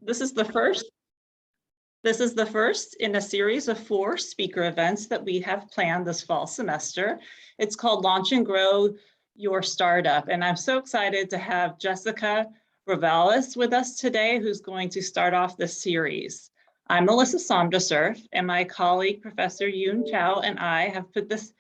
This is the first in a series of 4 speaker events that we have planned this fall semester. It's called Launch and Grow Your Startup. And I'm so excited to have Jessica Reveles with us today, who's going to start off this series. I'm Melissa Somdasurf, and my colleague, Professor Yoon Chow, and I have put this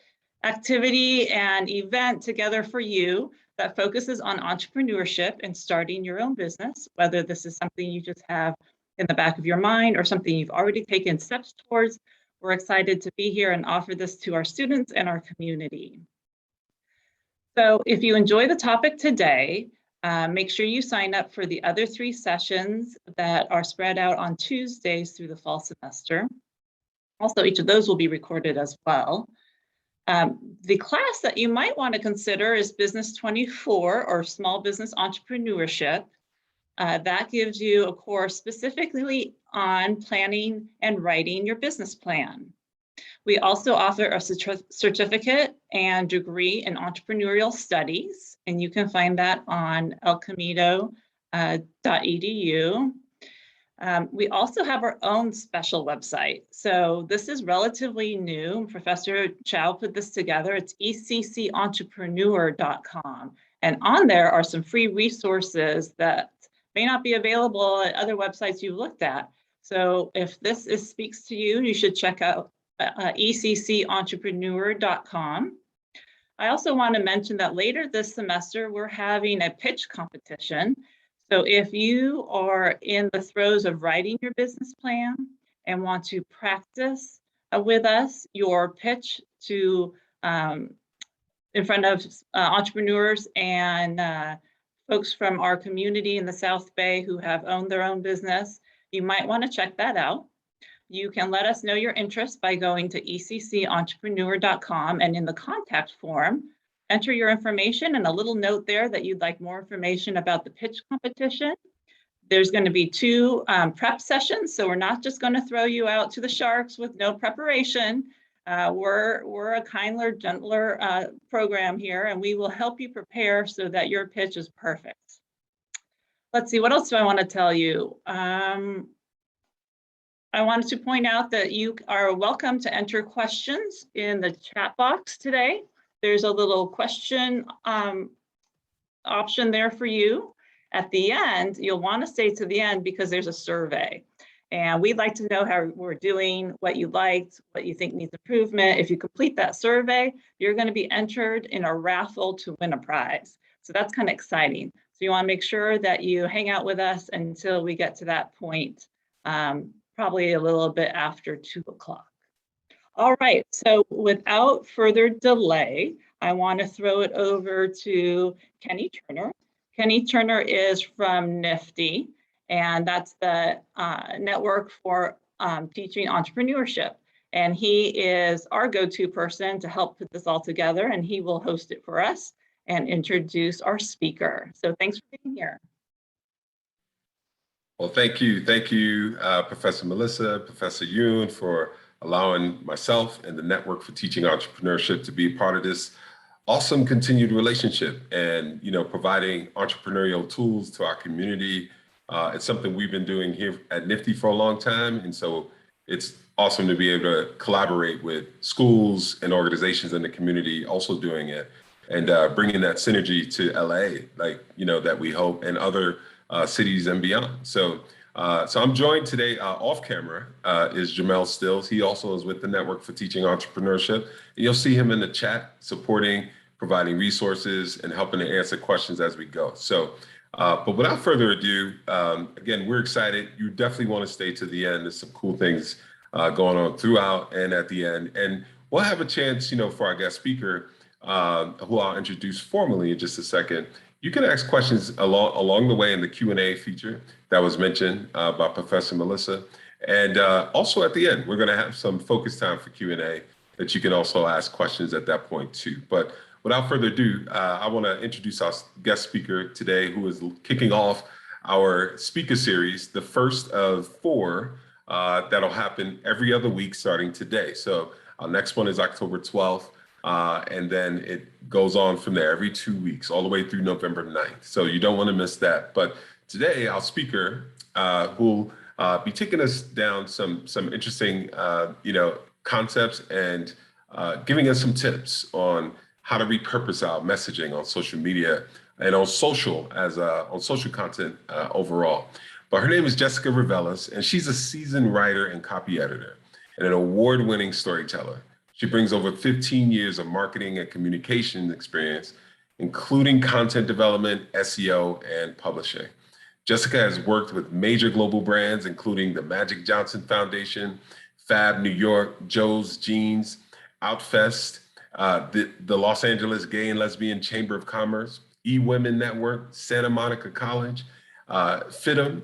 activity and event together for you that focuses on entrepreneurship and starting your own business, whether this is something you just have in the back of your mind or something you've already taken steps towards. We're excited to be here and offer this to our students and our community. So if you enjoy the topic today, make sure you sign up for the other 3 sessions that are spread out on Tuesdays through the fall semester. Also, each of those will be recorded as well. The class that you might want to consider is Business 24, or Small Business Entrepreneurship. That gives you a course specifically on planning and writing your business plan. We also offer a certificate and degree in entrepreneurial studies, and you can find that on elcamino.edu. We also have our own special website. So this is relatively new. Professor Chow put this together. It's ECCentrepreneur.com. And on there are some free resources that may not be available at other websites you've looked at. So if this speaks to you, you should check out ECCentrepreneur.com. I also want to mention that later this semester, we're having a pitch competition. So if you are in the throes of writing your business plan and want to practice with us your pitch to in front of entrepreneurs and folks from our community in the South Bay who have owned their own business, you might want to check that out. You can let us know your interest by going to ECCentrepreneur.com, and in the contact form, enter your information and a little note there that you'd like more information about the pitch competition. There's going to be 2 prep sessions, so we're not just going to throw you out to the sharks with no preparation. We're a kinder, gentler program here, and we will help you prepare so that your pitch is perfect. Let's see, what else do I want to tell you? I wanted to point out that you are welcome to enter questions in the chat box today. There's a little question option there for you. At the end, you'll want to stay to the end because there's a survey. And we'd like to know how we're doing, what you liked, what you think needs improvement. If you complete that survey, you're going to be entered in a raffle to win a prize. So that's kind of exciting. So you want to make sure that you hang out with us until we get to that point, probably a little bit after 2 o'clock. All right, so without further delay, I want to throw it over to Kenny Turner. Kenny Turner is from NIFTY, and that's the network for teaching entrepreneurship. And he is our go-to person to help put this all together, and he will host it for us and introduce our speaker. So thanks for being here. Well, thank you, Professor Melissa, Professor Yoon, for allowing myself and the Network for Teaching Entrepreneurship to be a part of this awesome continued relationship and, providing entrepreneurial tools to our community. It's something we've been doing here at NIFTY for a long time. And so it's awesome to be able to collaborate with schools and organizations in the community also doing it and bringing that synergy to LA, that we hope, and other cities and beyond. So I'm joined today off camera is Jamel Stills. He also is with the Network for Teaching Entrepreneurship. And you'll see him in the chat supporting, providing resources, and helping to answer questions as we go. So, but without further ado, again, we're excited. You definitely want to stay to the end. There's some cool things going on throughout and at the end. And we'll have a chance, for our guest speaker, who I'll introduce formally in just a second. You can ask questions along the way in the Q&A feature that was mentioned by Professor Melissa. And also at the end, we're going to have some focus time for Q&A that you can also ask questions at that point too. But without further ado, I want to introduce our guest speaker today, who is kicking off our speaker series, the first of 4 that'll happen every other week starting today. So our next one is October 12th. And then it goes on from there every 2 weeks, all the way through November 9th. So you don't want to miss that. But Today, our speaker will be taking us down some interesting, concepts and giving us some tips on how to repurpose our messaging on social media and on social on social content overall. But her name is Jessica Reveles, and she's a seasoned writer and copy editor and an award-winning storyteller. She brings over 15 years of marketing and communication experience, including content development, SEO, and publishing. Jessica has worked with major global brands, including the Magic Johnson Foundation, Fab New York, Joe's Jeans, Outfest, the Los Angeles Gay and Lesbian Chamber of Commerce, eWomen Network, Santa Monica College, FIDM,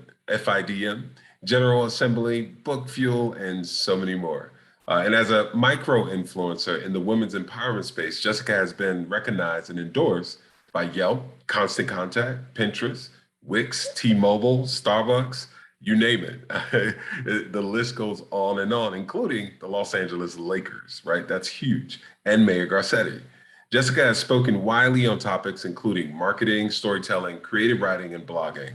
General Assembly, Book Fuel, and so many more. And as a micro-influencer in the women's empowerment space, Jessica has been recognized and endorsed by Yelp, Constant Contact, Pinterest, Wix, T-Mobile, Starbucks, you name it. The list goes on, including the Los Angeles Lakers, right? That's huge. And Mayor Garcetti. Jessica has spoken widely on topics including marketing, storytelling, creative writing, and blogging,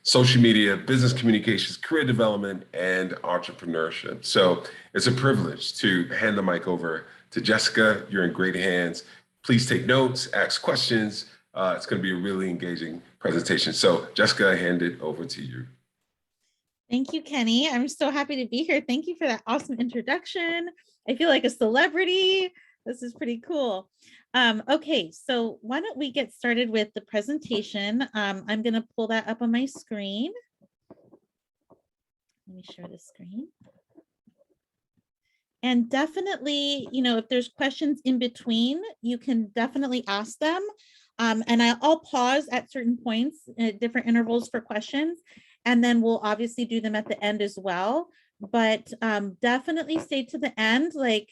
social media, business communications, career development, and entrepreneurship. So it's a privilege to hand the mic over to Jessica. You're in great hands. Please take notes, ask questions. It's going to be a really engaging presentation. So Jessica, I hand it over to you. Thank you, Kenny. I'm so happy to be here. Thank you for that awesome introduction. I feel like a celebrity. This is pretty cool. Okay, so why don't we get started with the presentation? I'm going to pull that up on my screen. Let me share the screen. And definitely, if there's questions in between, you can definitely ask them. And I'll pause at certain points at different intervals for questions, and then we'll obviously do them at the end as well. But definitely stay to the end, like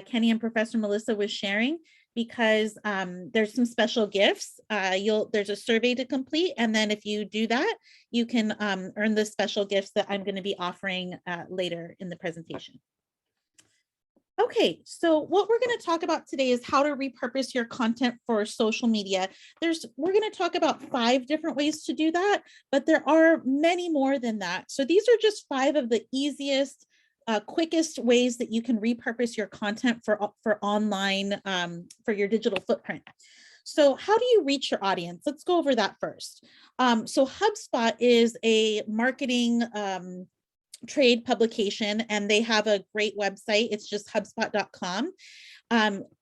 Kenny and Professor Melissa was sharing, because there's some special gifts. There's a survey to complete, and then if you do that, you can earn the special gifts that I'm going to be offering later in the presentation. Okay, so what we're going to talk about today is how to repurpose your content for social media. We're going to talk about 5 different ways to do that, but there are many more than that. So these are just 5 of the easiest, quickest ways that you can repurpose your content for online, for your digital footprint. So how do you reach your audience? Let's go over that first. So HubSpot is a marketing trade publication, and they have a great website. It's just hubspot.com.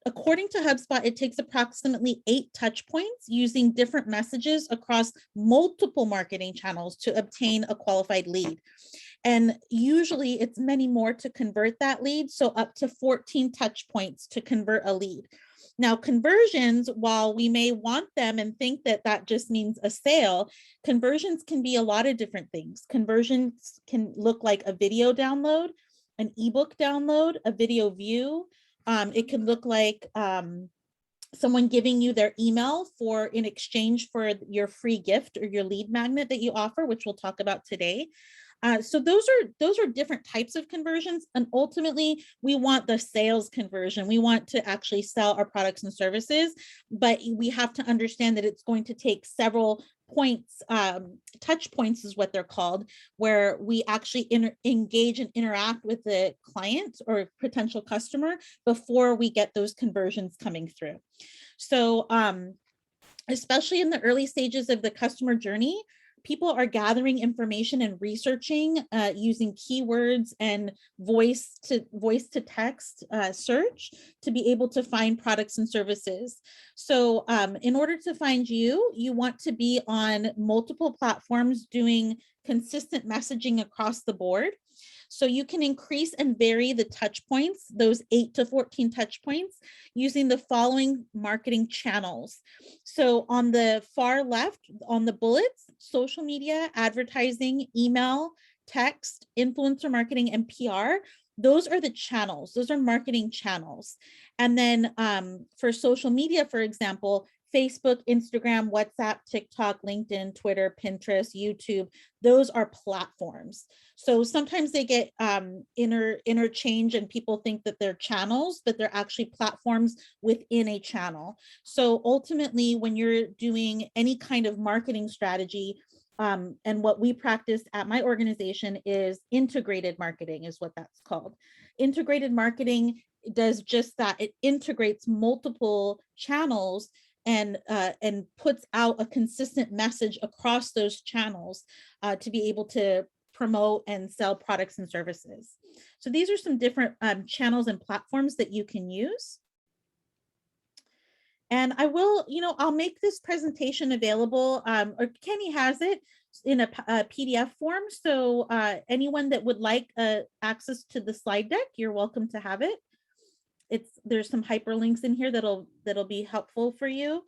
According to HubSpot, it takes approximately 8 touch points using different messages across multiple marketing channels to obtain a qualified lead. And usually it's many more to convert that lead. So up to 14 touch points to convert a lead. Now, conversions, while we may want them and think that that just means a sale, conversions can be a lot of different things. Conversions can look like a video download, an ebook download, a video view. It can look like someone giving you their email in exchange for your free gift or your lead magnet that you offer, which we'll talk about today. So those are different types of conversions, and ultimately we want the sales conversion. We want to actually sell our products and services, but we have to understand that it's going to take several points, touch points is what they're called, where we actually engage and interact with the client or potential customer before we get those conversions coming through. So especially in the early stages of the customer journey, people are gathering information and researching using keywords and voice to text search to be able to find products and services. So in order to find you, you want to be on multiple platforms doing consistent messaging across the board. So you can increase and vary the touch points, those 8 to 14 touch points, using the following marketing channels. So on the far left, on the bullets, social media, advertising, email, text, influencer marketing, and PR. Those are the channels. Those are marketing channels. And then for social media, for example, Facebook, Instagram, WhatsApp, TikTok, LinkedIn, Twitter, Pinterest, YouTube, those are platforms. So sometimes they get interchange and people think that they're channels, but they're actually platforms within a channel. So ultimately, when you're doing any kind of marketing strategy, And what we practice at my organization is integrated marketing, is what that's called. Integrated marketing does just that. It integrates multiple channels and puts out a consistent message across those channels to be able to promote and sell products and services. So these are some different channels and platforms that you can use. And I will, I'll make this presentation available, or Kenny has it in a PDF form. So anyone that would like access to the slide deck, you're welcome to have it. There's some hyperlinks in here that'll be helpful for you.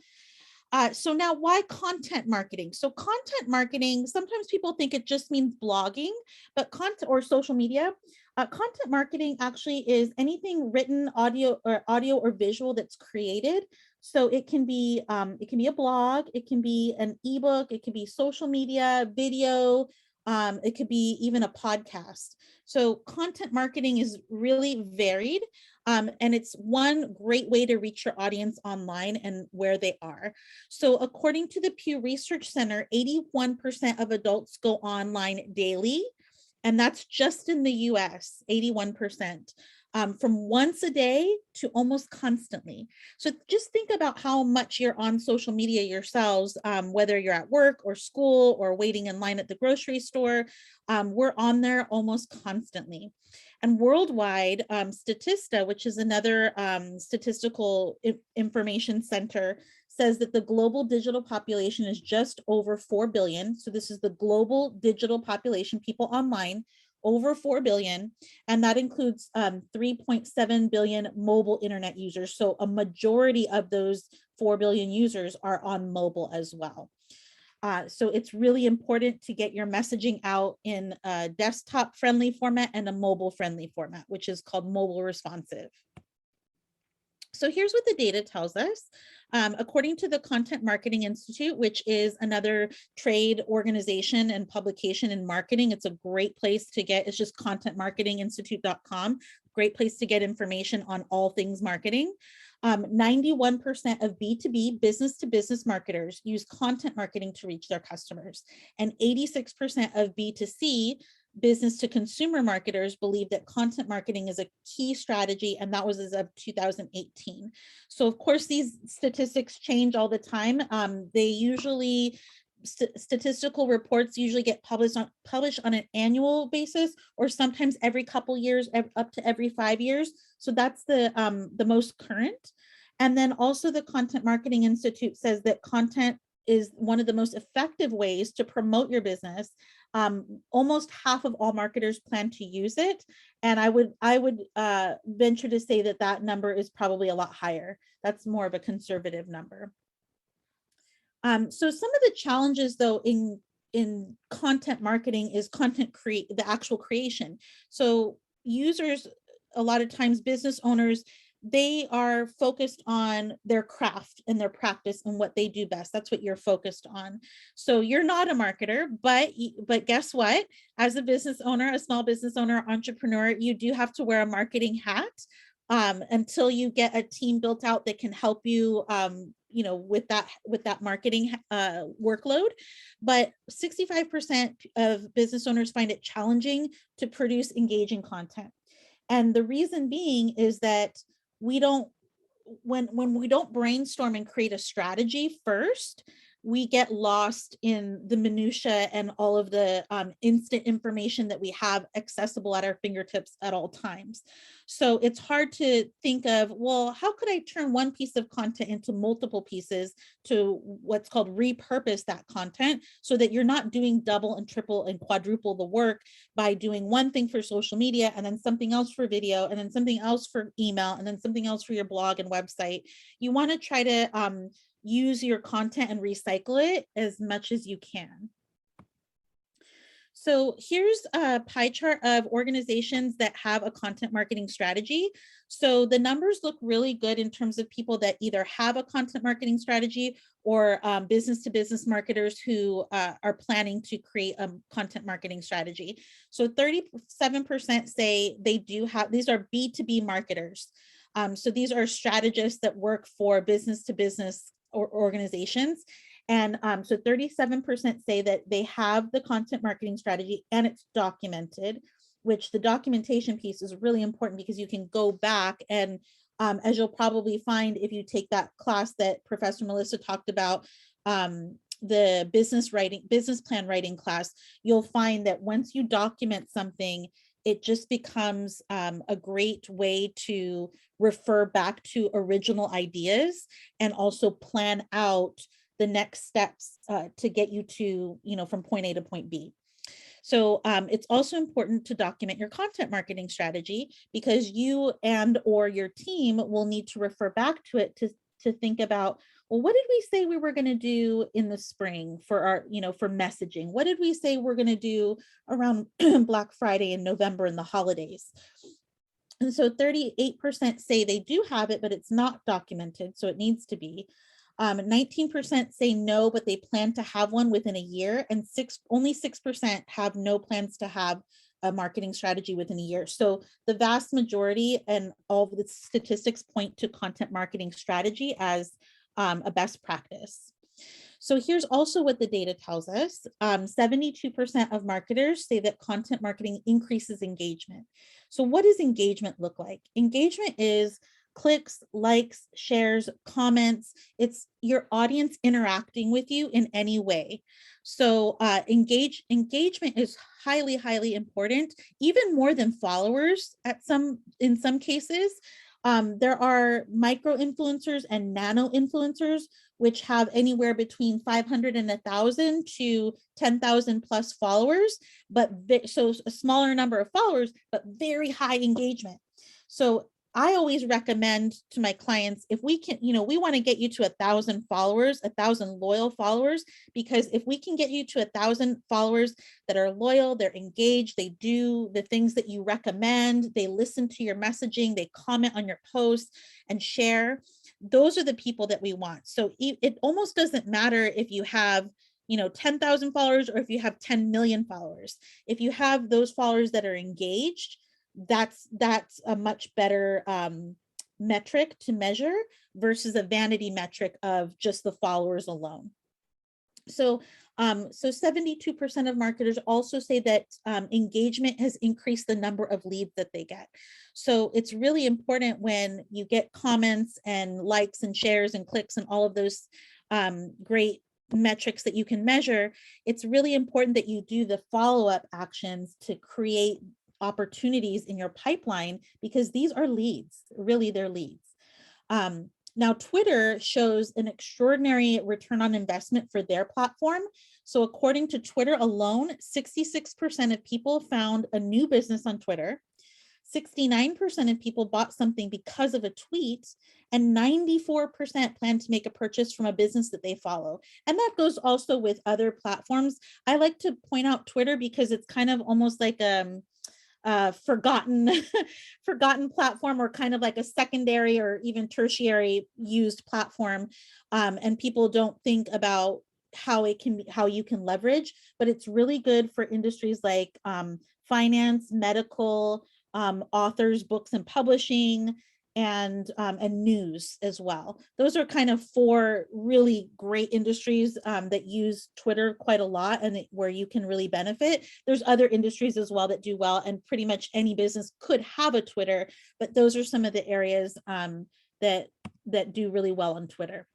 So now, why content marketing? So content marketing, sometimes people think it just means blogging, but content or social media. Content marketing actually is anything written, audio or visual that's created. So it can be a blog, it can be an ebook, it can be social media, video, it could be even a podcast. So content marketing is really varied, and it's one great way to reach your audience online and where they are. So according to the Pew Research Center, 81% of adults go online daily, and that's just in the US, 81%. From once a day to almost constantly. So just think about how much you're on social media yourselves, whether you're at work or school or waiting in line at the grocery store. We're on there almost constantly. And worldwide, Statista, which is another statistical information center, says that the global digital population is just over 4 billion. So this is the global digital population, people online, over 4 billion, and that includes 3.7 billion mobile internet users. So a majority of those 4 billion users are on mobile as well. So it's really important to get your messaging out in a desktop friendly format and a mobile friendly format, which is called mobile responsive. So here's what the data tells us. According to the Content Marketing Institute, which is another trade organization and publication in marketing, it's a great place to get, it's just contentmarketinginstitute.com, great place to get information on all things marketing. 91% of B2B, business to business marketers use content marketing to reach their customers, and 86% of B2C, business to consumer marketers, believe that content marketing is a key strategy, and that was as of 2018. So of course, these statistics change all the time. They usually, statistical reports usually get published on an annual basis, or sometimes every couple years, up to every 5 years. So that's the most current. And then also the Content Marketing Institute says that content is one of the most effective ways to promote your business. Almost half of all marketers plan to use it. And I would venture to say that that number is probably a lot higher. That's more of a conservative number. So some of the challenges though in content marketing is the actual creation. So users, a lot of times business owners, they are focused on their craft and their practice and what they do best. That's what you're focused on. So you're not a marketer, but guess what? As a business owner, a small business owner, entrepreneur, you do have to wear a marketing hat until you get a team built out that can help you, with that marketing workload. But 65% of business owners find it challenging to produce engaging content. And the reason being is that when we don't brainstorm and create a strategy first, we get lost in the minutia and all of the instant information that we have accessible at our fingertips at all times. So it's hard to think of, well, how could I turn one piece of content into multiple pieces to what's called repurpose that content, so that you're not doing double and triple and quadruple the work by doing one thing for social media and then something else for video and then something else for email and then something else for your blog and website. You want to try to use your content and recycle it as much as you can. So here's a pie chart of organizations that have a content marketing strategy. So the numbers look really good in terms of people that either have a content marketing strategy or business to business marketers who are planning to create a content marketing strategy. So 37% say they do have, these are B2B marketers. So these are strategists that work for business to business or organizations. And so 37% say that they have the content marketing strategy and it's documented, which the documentation piece is really important because you can go back and as you'll probably find if you take that class that Professor Melissa talked about, the business plan writing class, you'll find that once you document something, it just becomes a great way to refer back to original ideas and also plan out the next steps to get you to, from point A to point B. So it's also important to document your content marketing strategy because you and or your team will need to refer back to it to think about, well, what did we say we were going to do in the spring for our, for messaging? What did we say we're going to do around Black Friday in November and the holidays? And so 38% say they do have it, but it's not documented, so it needs to be. 19% say no, but they plan to have one within a year, and only 6% have no plans to have a marketing strategy within a year. So the vast majority and all of the statistics point to content marketing strategy as a best practice. So here's also what the data tells us. 72% of marketers say that content marketing increases engagement. So what does engagement look like? Engagement is clicks, likes, shares, comments. It's your audience interacting with you in any way. So engagement is highly, highly important, even more than followers in some cases. There are micro influencers and nano influencers, which have anywhere between 500 and 1,000 to 10,000 plus followers, so a smaller number of followers, but very high engagement. So I always recommend to my clients, if we can, we want to get you to 1,000 followers, 1,000 loyal followers, because if we can get you to 1,000 followers that are loyal, they're engaged, they do the things that you recommend, they listen to your messaging, they comment on your posts and share, those are the people that we want. So it almost doesn't matter if you have 10,000 followers or if you have 10 million followers. If you have those followers that are engaged, that's a much better metric to measure versus a vanity metric of just the followers alone. So 72% of marketers also say that engagement has increased the number of leads that they get. So it's really important when you get comments and likes and shares and clicks and all of those great metrics that you can measure, it's really important that you do the follow-up actions to create opportunities in your pipeline, because these are leads, really they're leads. Now, Twitter shows an extraordinary return on investment for their platform. So according to Twitter alone, 66% of people found a new business on Twitter. 69% of people bought something because of a tweet, and 94% plan to make a purchase from a business that they follow. And that goes also with other platforms. I like to point out Twitter because it's kind of almost like forgotten platform, or kind of like a secondary or even tertiary used platform, and people don't think about how you can leverage, but it's really good for industries like finance, medical, authors, books and publishing, and news as well. Those are kind of 4 really great industries that use Twitter quite a lot and where you can really benefit. There's other industries as well that do well, and pretty much any business could have a Twitter, but those are some of the areas that do really well on Twitter.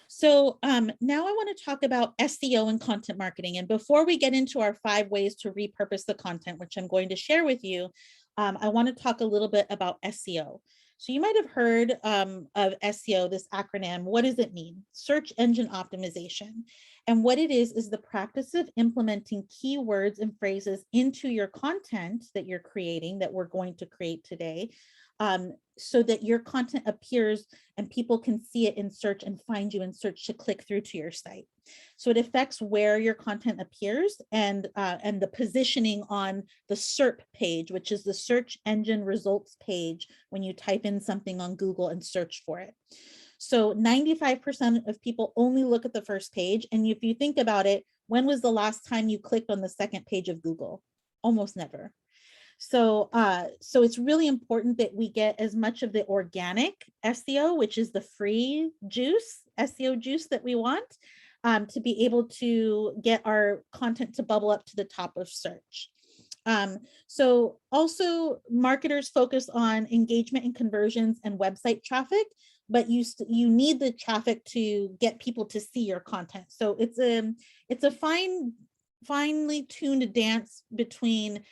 So now I want to talk about SEO and content marketing. And before we get into our 5 ways to repurpose the content, which I'm going to share with you, I want to talk a little bit about SEO. So you might have heard of SEO, this acronym. What does it mean? Search engine optimization. And what it is the practice of implementing keywords and phrases into your content that you're creating, that we're going to create today, so that your content appears and people can see it in search and find you in search to click through to your site. So it affects where your content appears and the positioning on the SERP page, which is the search engine results page when you type in something on Google and search for it. So 95% of people only look at the first page. And if you think about it, when was the last time you clicked on the second page of Google? Almost never. So it's really important that we get as much of the organic SEO, which is the free juice, SEO juice that we want, to be able to get our content to bubble up to the top of search. So also marketers focus on engagement and conversions and website traffic, but you need the traffic to get people to see your content. So it's a finely tuned dance between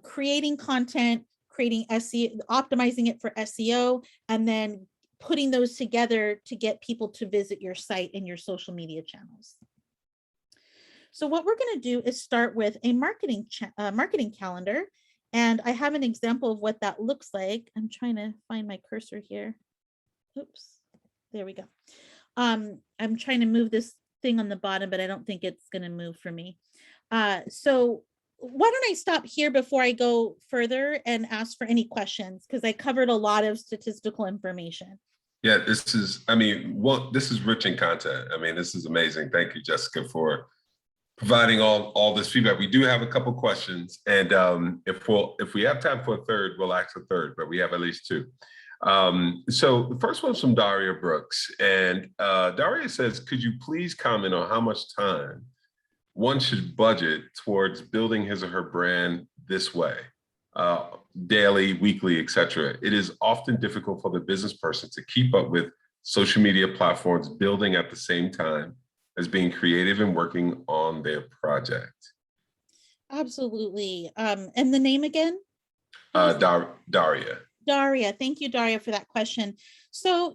creating content, creating SEO, optimizing it for SEO, and then putting those together to get people to visit your site and your social media channels. So what we're going to do is start with a marketing calendar. And I have an example of what that looks like. I'm trying to find my cursor here. Oops, there we go. I'm trying to move this thing on the bottom, but I don't think it's going to move for me. So why don't I stop here before I go further and ask for any questions, because I covered a lot of statistical information. Yeah, this is rich in content. I mean, this is amazing. Thank you, Jessica, for providing all this feedback. We do have a couple questions, and if we have time for a third, we'll ask a third, but we have at least two. So the first one's from Daria Brooks, and Daria says, could you please comment on how much time one should budget towards building his or her brand this way? Daily, weekly, etc. It is often difficult for the business person to keep up with social media platforms building at the same time as being creative and working on their project. Absolutely. And the name again? Daria. Daria. Thank you, Daria, for that question. So,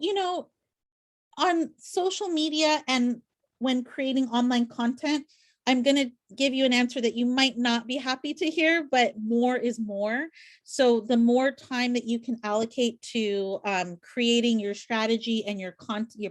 on social media and when creating online content, I'm going to give you an answer that you might not be happy to hear, but more is more. So the more time that you can allocate to creating your strategy and your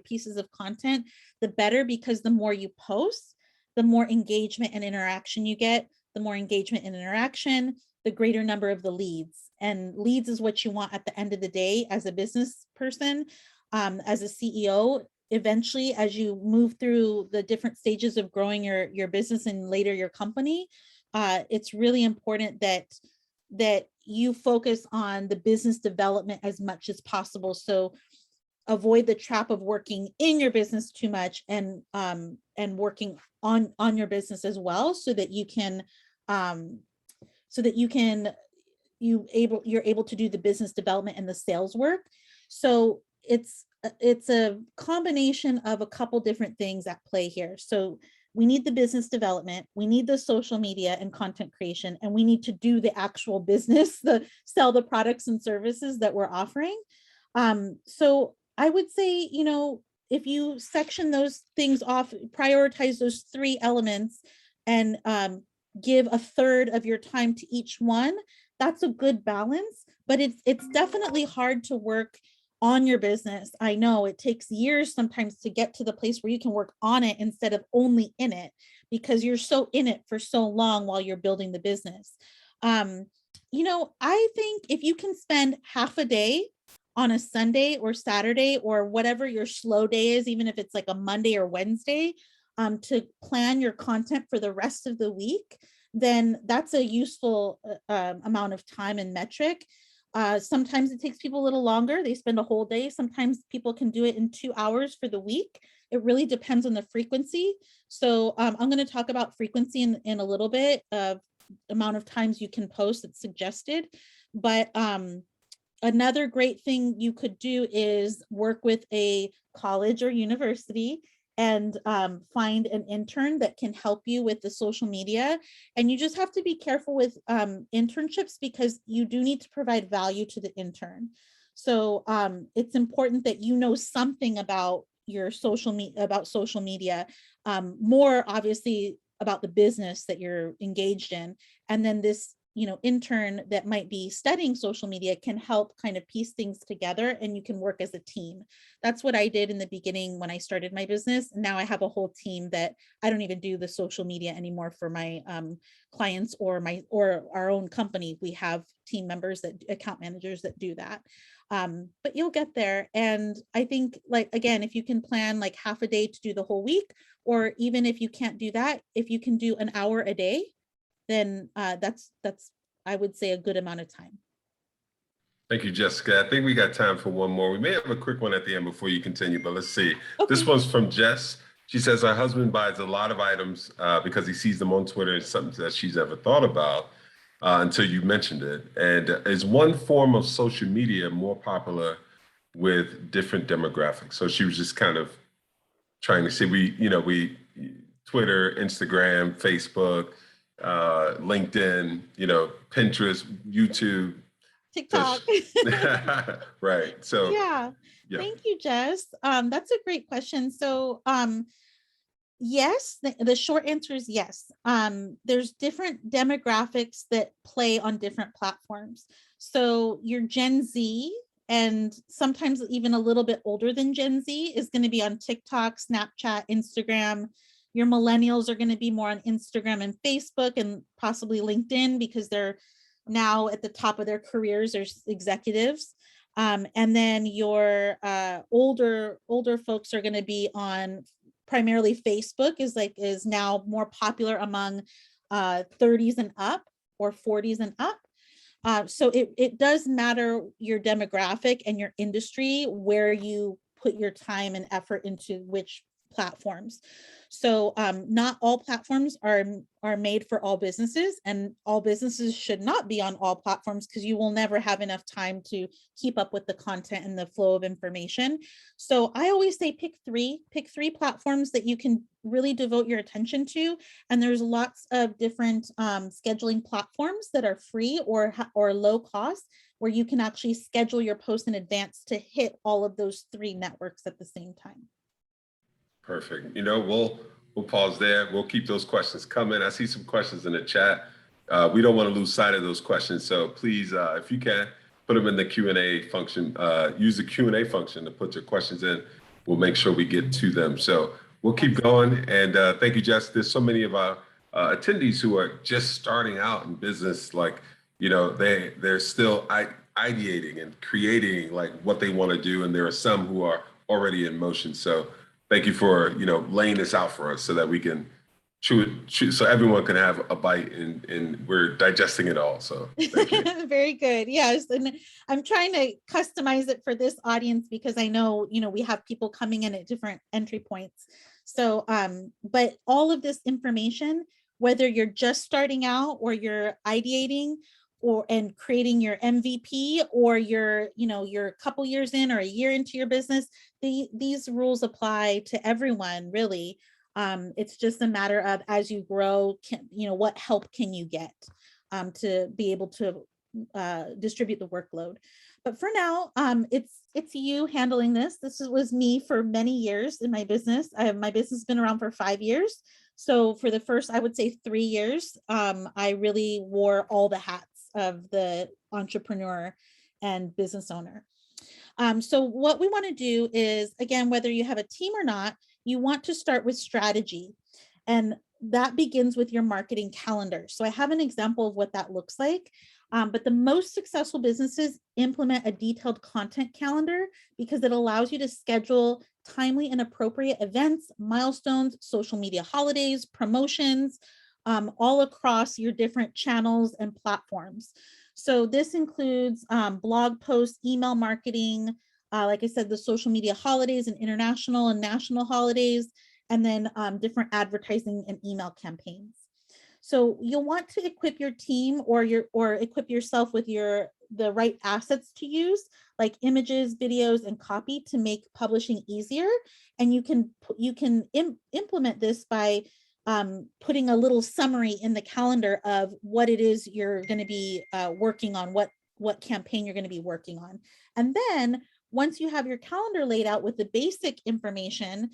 pieces of content, the better, because the more you post, the more engagement and interaction you get. The more engagement and interaction, the greater number of the leads. And leads is what you want at the end of the day as a business person, as a CEO. Eventually, as you move through the different stages of growing your business and later your company, it's really important that you focus on the business development as much as possible. So avoid the trap of working in your business too much and working on your business as well, so that you're able to do the business development and the sales work. So it's a combination of a couple different things at play here. So we need the business development, we need the social media and content creation, and we need to do the actual business, sell the products and services that we're offering. So I would say, if you section those things off, prioritize those three elements, and give a third of your time to each one, that's a good balance. But it's definitely hard to work on your business. I know it takes years sometimes to get to the place where you can work on it instead of only in it, because you're so in it for so long while you're building the business. I think if you can spend half a day on a Sunday or Saturday or whatever your slow day is, even if it's like a Monday or Wednesday, to plan your content for the rest of the week, then that's a useful amount of time and metric. Sometimes it takes people a little longer. They spend a whole day. Sometimes people can do it in 2 hours for the week. It really depends on the frequency. So I'm going to talk about frequency in a little bit of amount of times you can post that's suggested. But another great thing you could do is work with a college or university and find an intern that can help you with the social media. And you just have to be careful with internships, because you do need to provide value to the intern. So it's important that you know something about your social media, more obviously about the business that you're engaged in. And then this intern that might be studying social media can help kind of piece things together, and you can work as a team. That's what I did in the beginning when I started my business. Now I have a whole team that I don't even do the social media anymore for my clients or our own company. We have team members, account managers that do that. But you'll get there. And I think, like, again, if you can plan like half a day to do the whole week, or even if you can't do that, if you can do an hour a day, then that's I would say a good amount of time. Thank you, Jessica. I think we got time for one more. We may have a quick one at the end before you continue, but let's see. Okay. This one's from Jess. She says her husband buys a lot of items because he sees them on Twitter. It's something that she's ever thought about until you mentioned it. And is one form of social media more popular with different demographics? So she was just kind of trying to see, we Twitter, Instagram, Facebook, LinkedIn, Pinterest, YouTube, TikTok. right. So Yeah. Thank you, Jess. That's a great question. So yes, the short answer is yes. There's different demographics that play on different platforms. So your Gen Z, and sometimes even a little bit older than Gen Z, is going to be on TikTok, Snapchat, Instagram. Your millennials are going to be more on Instagram and Facebook and possibly LinkedIn because they're now at the top of their careers as executives. And then your older folks are going to be on primarily Facebook is now more popular among 30s and up or 40s and up. So it does matter your demographic and your industry, where you put your time and effort into which platforms. So not all platforms are made for all businesses, and all businesses should not be on all platforms because you will never have enough time to keep up with the content and the flow of information. So I always say pick three platforms that you can really devote your attention to. And there's lots of different scheduling platforms that are free or low cost, where you can actually schedule your posts in advance to hit all of those three networks at the same time. Perfect. We'll pause there. We'll keep those questions coming. I see some questions in the chat. We don't want to lose sight of those questions. So please, if you can, put them in the Q&A function. Use the Q&A function to put your questions in. We'll make sure we get to them. So we'll keep going. And thank you, Jess. There's so many of our attendees who are just starting out in business. Like, they're still ideating and creating like what they want to do. And there are some who are already in motion. So thank you for, laying this out for us so that we can chew it, so everyone can have a bite and we're digesting it all. So thank you. Very good. Yes. And I'm trying to customize it for this audience because I know, we have people coming in at different entry points. So, but all of this information, whether you're just starting out or you're ideating and creating your MVP, or you're a couple years in or a year into your business, these rules apply to everyone, really. It's just a matter of, as you grow, what help can you get to be able to distribute the workload. But for now, it's you handling this. This was me for many years in my business. My business has been around for 5 years. So for the first, I would say 3 years, I really wore all the hats of the entrepreneur and business owner. So what we want to do is, again, whether you have a team or not, you want to start with strategy. And that begins with your marketing calendar. So I have an example of what that looks like. But the most successful businesses implement a detailed content calendar because it allows you to schedule timely and appropriate events, milestones, social media holidays, promotions, all across your different channels and platforms. So this includes blog posts, email marketing, like I said, the social media holidays and international and national holidays, and then different advertising and email campaigns. So you'll want to equip your team or equip yourself with the right assets to use, like images, videos, and copy to make publishing easier. And you can implement this by putting a little summary in the calendar of what it is you're going to be working on, what campaign you're going to be working on. And then once you have your calendar laid out with the basic information,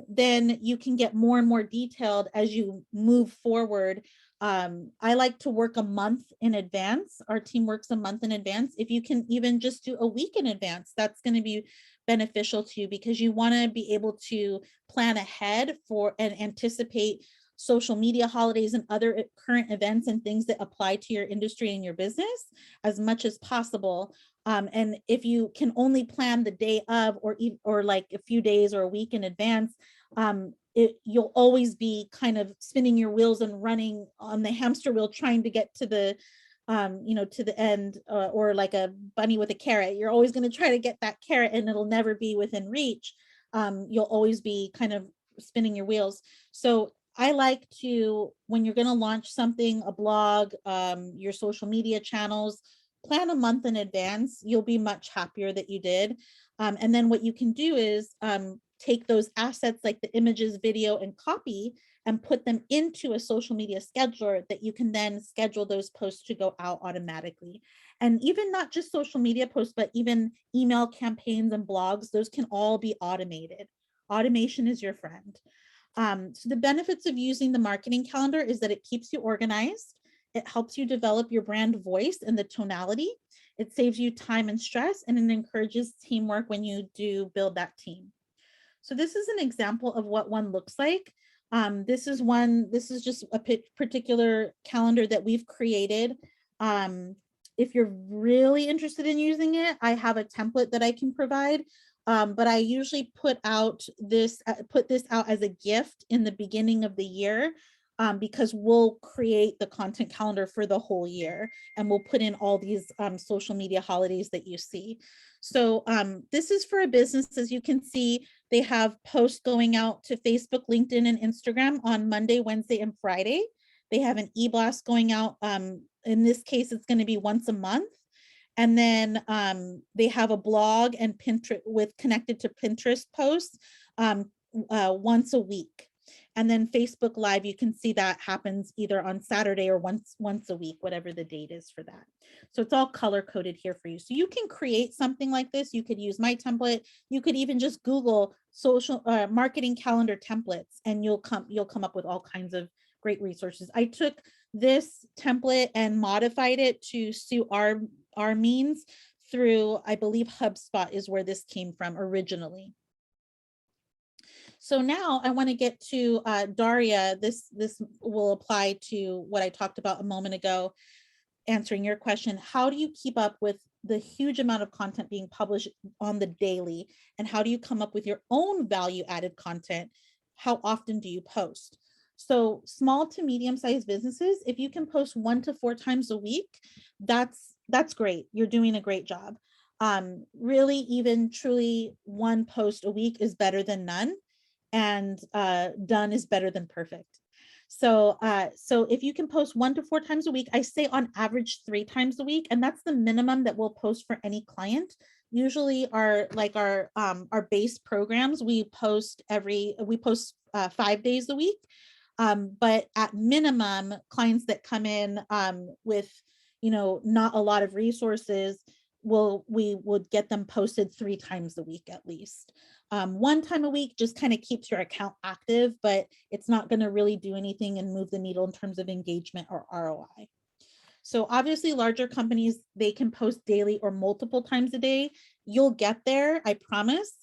then you can get more and more detailed as you move forward. I like to work a month in advance. Our team works a month in advance. If you can even just do a week in advance, that's going to be beneficial to you, because you want to be able to plan ahead for and anticipate social media holidays and other current events and things that apply to your industry and your business as much as possible. And if you can only plan the day of, or like a few days or a week in advance, you'll always be kind of spinning your wheels and running on the hamster wheel trying to get to the to the end, or like a bunny with a carrot. You're always going to try to get that carrot and it'll never be within reach. You'll always be kind of spinning your wheels. So I like to, when you're going to launch something, a blog, your social media channels, plan a month in advance. You'll be much happier that you did. And then what you can do is take those assets like the images, video, and copy and put them into a social media scheduler that you can then schedule those posts to go out automatically. And even not just social media posts, but even email campaigns and blogs, those can all be automated. Automation is your friend. So the benefits of using the marketing calendar is that it keeps you organized. It helps you develop your brand voice and the tonality. It saves you time and stress, and it encourages teamwork when you do build that team. So this is an example of what one looks like. This is just a particular calendar that we've created. If you're really interested in using it, I have a template that I can provide. But I usually put this out as a gift in the beginning of the year, because we'll create the content calendar for the whole year, and we'll put in all these social media holidays that you see. So this is for a business. As you can see, they have posts going out to Facebook, LinkedIn, and Instagram on Monday, Wednesday, and Friday. They have an e-blast going out. In this case, it's going to be once a month. And then they have a blog and Pinterest connected to Pinterest posts once a week. And then Facebook Live, you can see that happens either on Saturday or once a week, whatever the date is for that. So it's all color coded here for you. So you can create something like this. You could use my template. You could even just Google social marketing calendar templates, and you'll come up with all kinds of great resources. I took this template and modified it to suit our means through, I believe HubSpot is where this came from originally. So now I want to get to Daria. This will apply to what I talked about a moment ago, answering your question. How do you keep up with the huge amount of content being published on the daily? And how do you come up with your own value added content? How often do you post? So small to medium-sized businesses, if you can post 1 to 4 times a week, that's great. You're doing a great job. Really, even truly, 1 post a week is better than none, and done is better than perfect. So if you can post 1 to 4 times a week, I say on average 3 times a week, and that's the minimum that we'll post for any client. Usually our base programs, we post 5 days a week. But at minimum, clients that come in with, not a lot of resources, we would get them posted 3 times a week at least. 1 time a week just kind of keeps your account active, but it's not going to really do anything and move the needle in terms of engagement or ROI. So obviously larger companies, they can post daily or multiple times a day. You'll get there, I promise.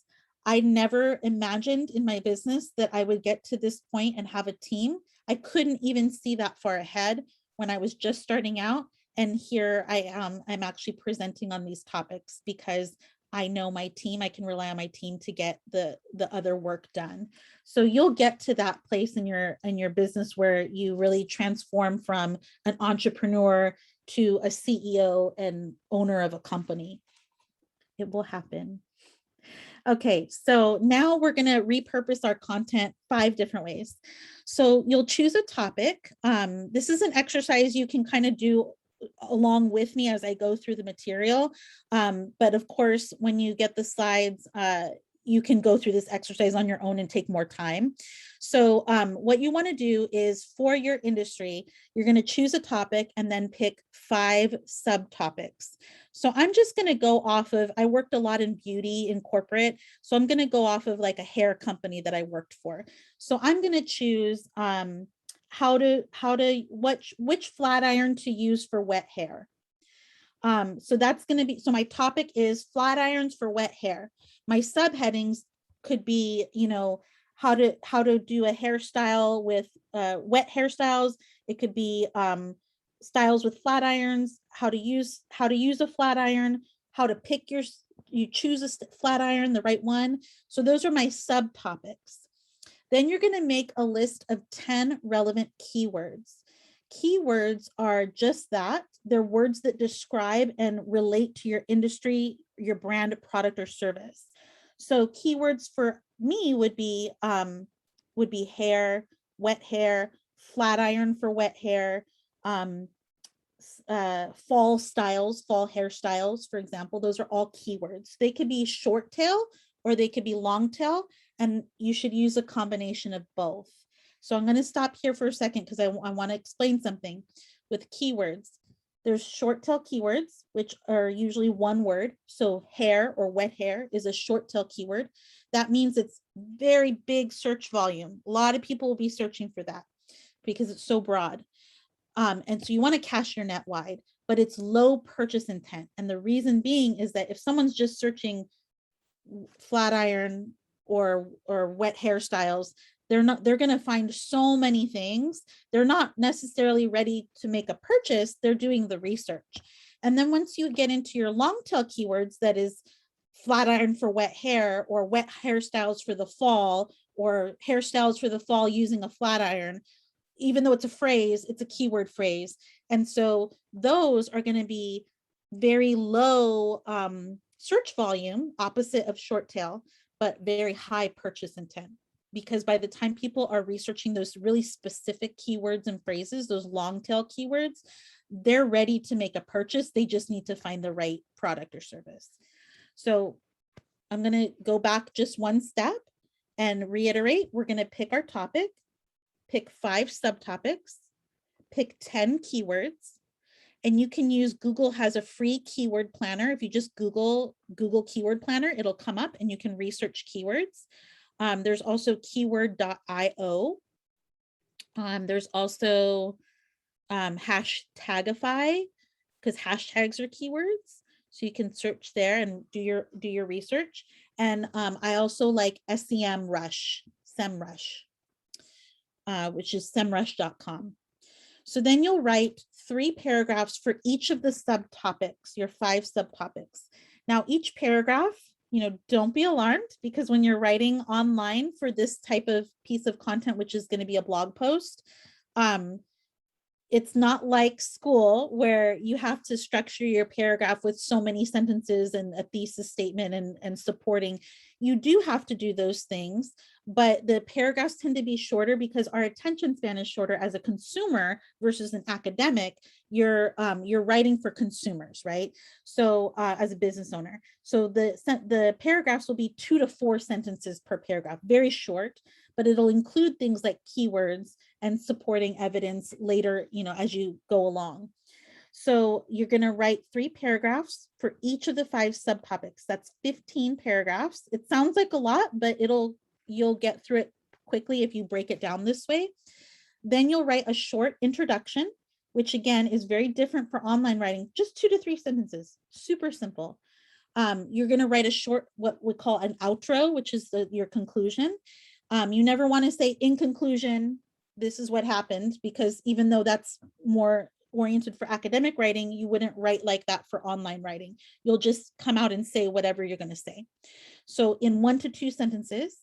I never imagined in my business that I would get to this point and have a team. I couldn't even see that far ahead when I was just starting out. And here I am, I'm actually presenting on these topics because I know my team, I can rely on my team to get the other work done. So you'll get to that place in your business where you really transform from an entrepreneur to a CEO and owner of a company. It will happen. Okay, so now we're going to repurpose our content 5 different ways. So you'll choose a topic. This is an exercise you can kind of do along with me as I go through the material. But of course, when you get the slides, you can go through this exercise on your own and take more time. So what you want to do is, for your industry, you're going to choose a topic and then pick 5 subtopics. So I'm just going to go off of, I worked a lot in beauty in corporate. So I'm going to go off of like a hair company that I worked for. So I'm going to choose which flat iron to use for wet hair. So that's going to be, so my topic is flat irons for wet hair. My subheadings could be, how to do a hairstyle with wet hairstyles. It could be styles with flat irons, how to use a flat iron, how to pick you choose a flat iron, the right one. So those are my subtopics. Then you're going to make a list of 10 relevant keywords. Keywords are just that. They're words that describe and relate to your industry, your brand, product, or service. So keywords for me would be would be hair, wet hair, flat iron for wet hair, fall styles, fall hairstyles, for example. Those are all keywords. They could be short tail or they could be long tail, and you should use a combination of both. So I'm going to stop here for a second because I want to explain something with keywords. There's short tail keywords, which are usually one word. So hair or wet hair is a short tail keyword. That means it's very big search volume. A lot of people will be searching for that because it's so broad. And so you want to cast your net wide, but it's low purchase intent. And the reason being is that if someone's just searching flat iron or wet hairstyles, they're going to find so many things. They're not necessarily ready to make a purchase. They're doing the research. And then once you get into your long tail keywords, that is flat iron for wet hair or wet hairstyles for the fall or hairstyles for the fall using a flat iron, even though it's a phrase, it's a keyword phrase. And so those are going to be very low search volume, opposite of short tail, but very high purchase intent. Because by the time people are researching those really specific keywords and phrases, those long tail keywords, they're ready to make a purchase. They just need to find the right product or service. So I'm going to go back just one step and reiterate. We're going to pick our topic, pick 5 subtopics, pick 10 keywords, and you can use Google has a free keyword planner. If you just Google keyword planner, it'll come up and you can research keywords. There's also keyword.io. There's also Hashtagify, because hashtags are keywords. So you can search there and do your research. And I also like SEMrush, which is semrush.com. So then you'll write 3 paragraphs for each of the subtopics, your 5 subtopics. Now, each paragraph, don't be alarmed, because when you're writing online for this type of piece of content, which is going to be a blog post, it's not like school where you have to structure your paragraph with so many sentences and a thesis statement and supporting. You do have to do those things, but the paragraphs tend to be shorter because our attention span is shorter as a consumer versus an academic. You're writing for consumers, right? So as a business owner, so the paragraphs will be 2 to 4 sentences per paragraph, very short, but it'll include things like keywords and supporting evidence later, as you go along. So you're going to write 3 paragraphs for each of the 5 subtopics. That's 15 paragraphs. It sounds like a lot, but you'll get through it quickly if you break it down this way. Then you'll write a short introduction, which again is very different for online writing, just 2 to 3 sentences, super simple. You're going to write a short, what we call an outro, which is your conclusion. You never want to say, in conclusion, this is what happened, because even though that's more oriented for academic writing, you wouldn't write like that for online writing. You'll just come out and say whatever you're going to say. So in 1 to 2 sentences,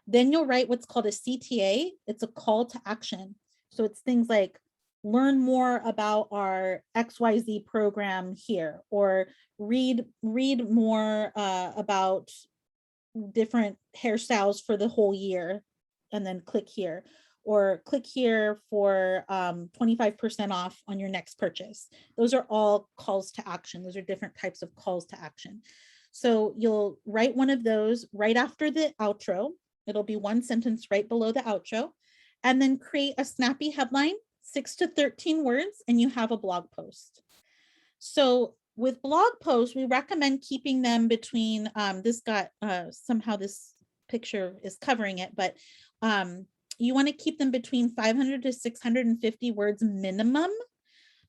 then you'll write what's called a CTA. It's a call to action. So it's things like, learn more about our XYZ program here, or read more about different hairstyles for the whole year, and then click here, or click here for 25% off on your next purchase. Those are all calls to action. Those are different types of calls to action. So you'll write one of those right after the outro. It'll be 1 sentence right below the outro, and then create a snappy headline, 6 to 13 words, and you have a blog post. So with blog posts, we recommend keeping them between, somehow this picture is covering it, but you want to keep them between 500 to 650 words minimum.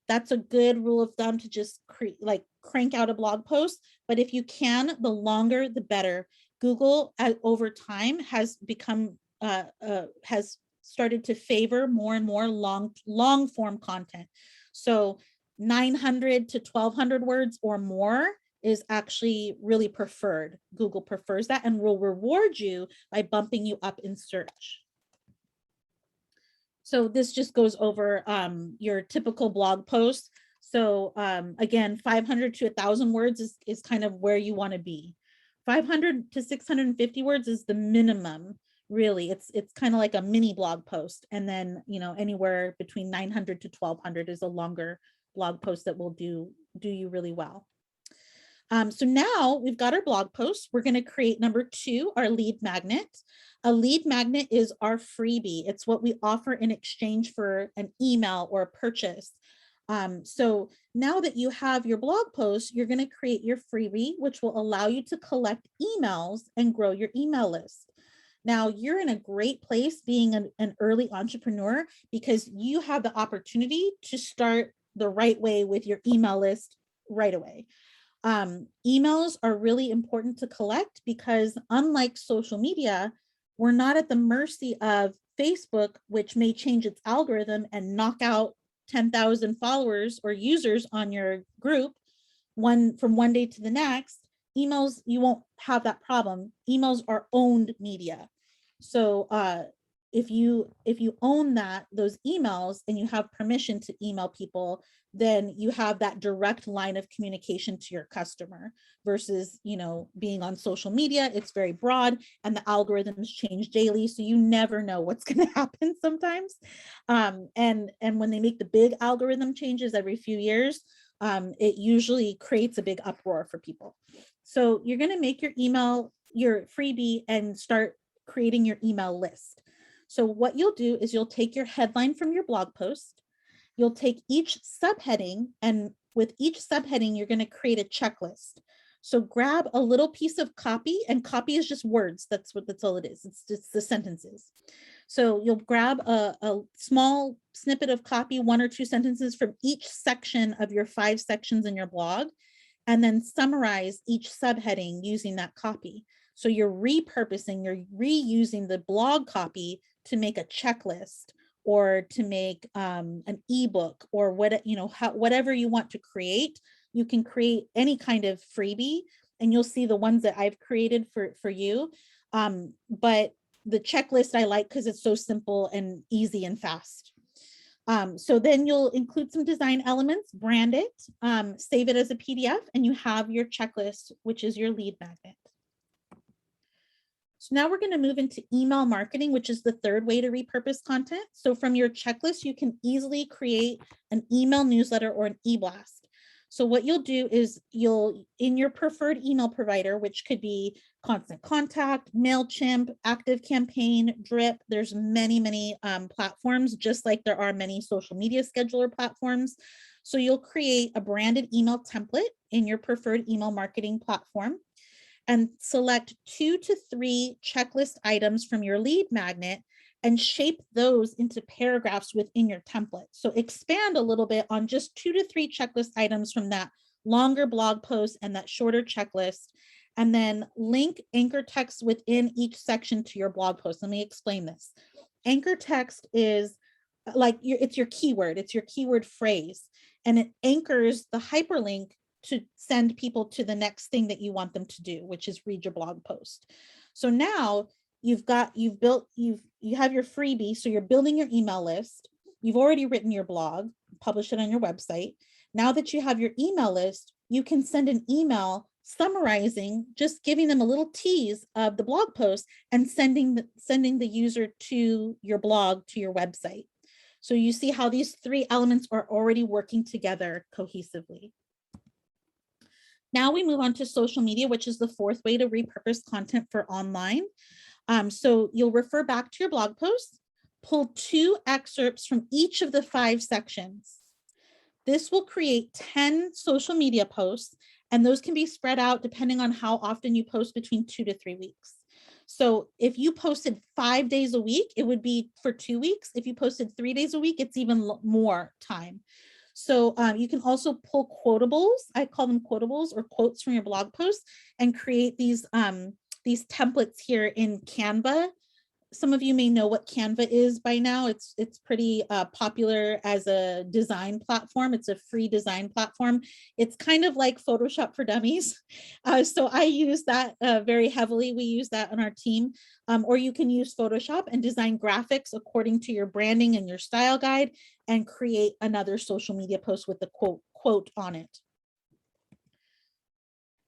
That's a good rule of thumb to just crank out a blog post. But if you can, the longer, the better. Google over time has become, has started to favor more and more long form content. So 900 to 1200 words or more is actually really preferred. Google prefers that and will reward you by bumping you up in search. So this just goes over your typical blog post. So again, 500 to 1,000 words is kind of where you want to be. 500 to 650 words is the minimum really. It's kind of like a mini blog post. And then, you know, anywhere between 900 to 1200 is a longer blog post that will do you really well. So now we've got our blog post. We're going to create number 2, our lead magnet. A lead magnet is our freebie. It's what we offer in exchange for an email or a purchase. So now that you have your blog post, you're going to create your freebie, which will allow you to collect emails and grow your email list. Now you're in a great place being an early entrepreneur because you have the opportunity to start the right way with your email list right away. Emails are really important to collect because unlike social media, we're not at the mercy of Facebook, which may change its algorithm and knock out 10,000 followers or users on your group from one day to the next. Emails, you won't have that problem. Emails are owned media. So if you own those emails and you have permission to email people, then you have that direct line of communication to your customer versus, you know, being on social media. It's very broad and the algorithms change daily. So you never know what's going to happen sometimes. And when they make the big algorithm changes every few years, it usually creates a big uproar for people. So you're going to make your email, your freebie, and start creating your email list. So what you'll do is you'll take your headline from your blog post, you'll take each subheading, and with each subheading, you're going to create a checklist. So grab a little piece of copy, and copy is just words. That's all it is. It's just the sentences. So you'll grab a small snippet of copy, 1 or 2 sentences from each section of your 5 sections in your blog, and then summarize each subheading using that copy. So you're repurposing, you're reusing the blog copy to make a checklist or to make an ebook or whatever you want to create. You can create any kind of freebie, and you'll see the ones that I've created for you. But the checklist I like because it's so simple and easy and fast. So then you'll include some design elements, brand it, save it as a PDF, and you have your checklist, which is your lead magnet. So now we're going to move into email marketing, which is the third way to repurpose content. So from your checklist, you can easily create an email newsletter or an e-blast. So what you'll do is in your preferred email provider, which could be Constant Contact, MailChimp, ActiveCampaign, Drip. There's many platforms, just like there are many social media scheduler platforms. So you'll create a branded email template in your preferred email marketing platform and select 2 to 3 checklist items from your lead magnet and shape those into paragraphs within your template. So expand a little bit on just 2 to 3 checklist items from that longer blog post and that shorter checklist, and then link anchor text within each section to your blog post. Let me explain this. Anchor text is like it's your keyword phrase, and it anchors the hyperlink to send people to the next thing that you want them to do, which is read your blog post. So now you have your freebie. So you're building your email list. You've already written your blog, published it on your website. Now that you have your email list, you can send an email summarizing, just giving them a little tease of the blog post and sending the user to your blog, to your website. So you see how these 3 elements are already working together cohesively. Now we move on to social media, which is the 4th way to repurpose content for online. So you'll refer back to your blog post, pull 2 excerpts from each of the 5 sections. This will create 10 social media posts, and those can be spread out depending on how often you post, between 2 to 3 weeks. So if you posted 5 days a week, it would be for 2 weeks. If you posted 3 days a week, it's even more time. So you can also pull quotables. I call them quotables or quotes from your blog posts and create these templates here in Canva. Some of you may know what Canva is by now. It's pretty popular as a design platform. It's a free design platform. It's kind of like Photoshop for dummies. So I use that very heavily. We use that on our team. Or you can use Photoshop and design graphics according to your branding and your style guide and create another social media post with the quote on it.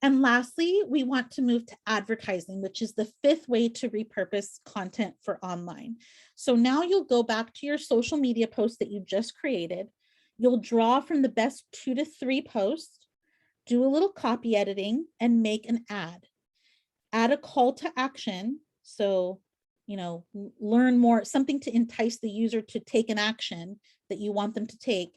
And lastly, we want to move to advertising, which is the fifth way to repurpose content for online. So now you'll go back to your social media post that you just created. You'll draw from the best 2 to 3 posts, do a little copy editing, and make an ad. Add a call to action. So, learn more, something to entice the user to take an action that you want them to take.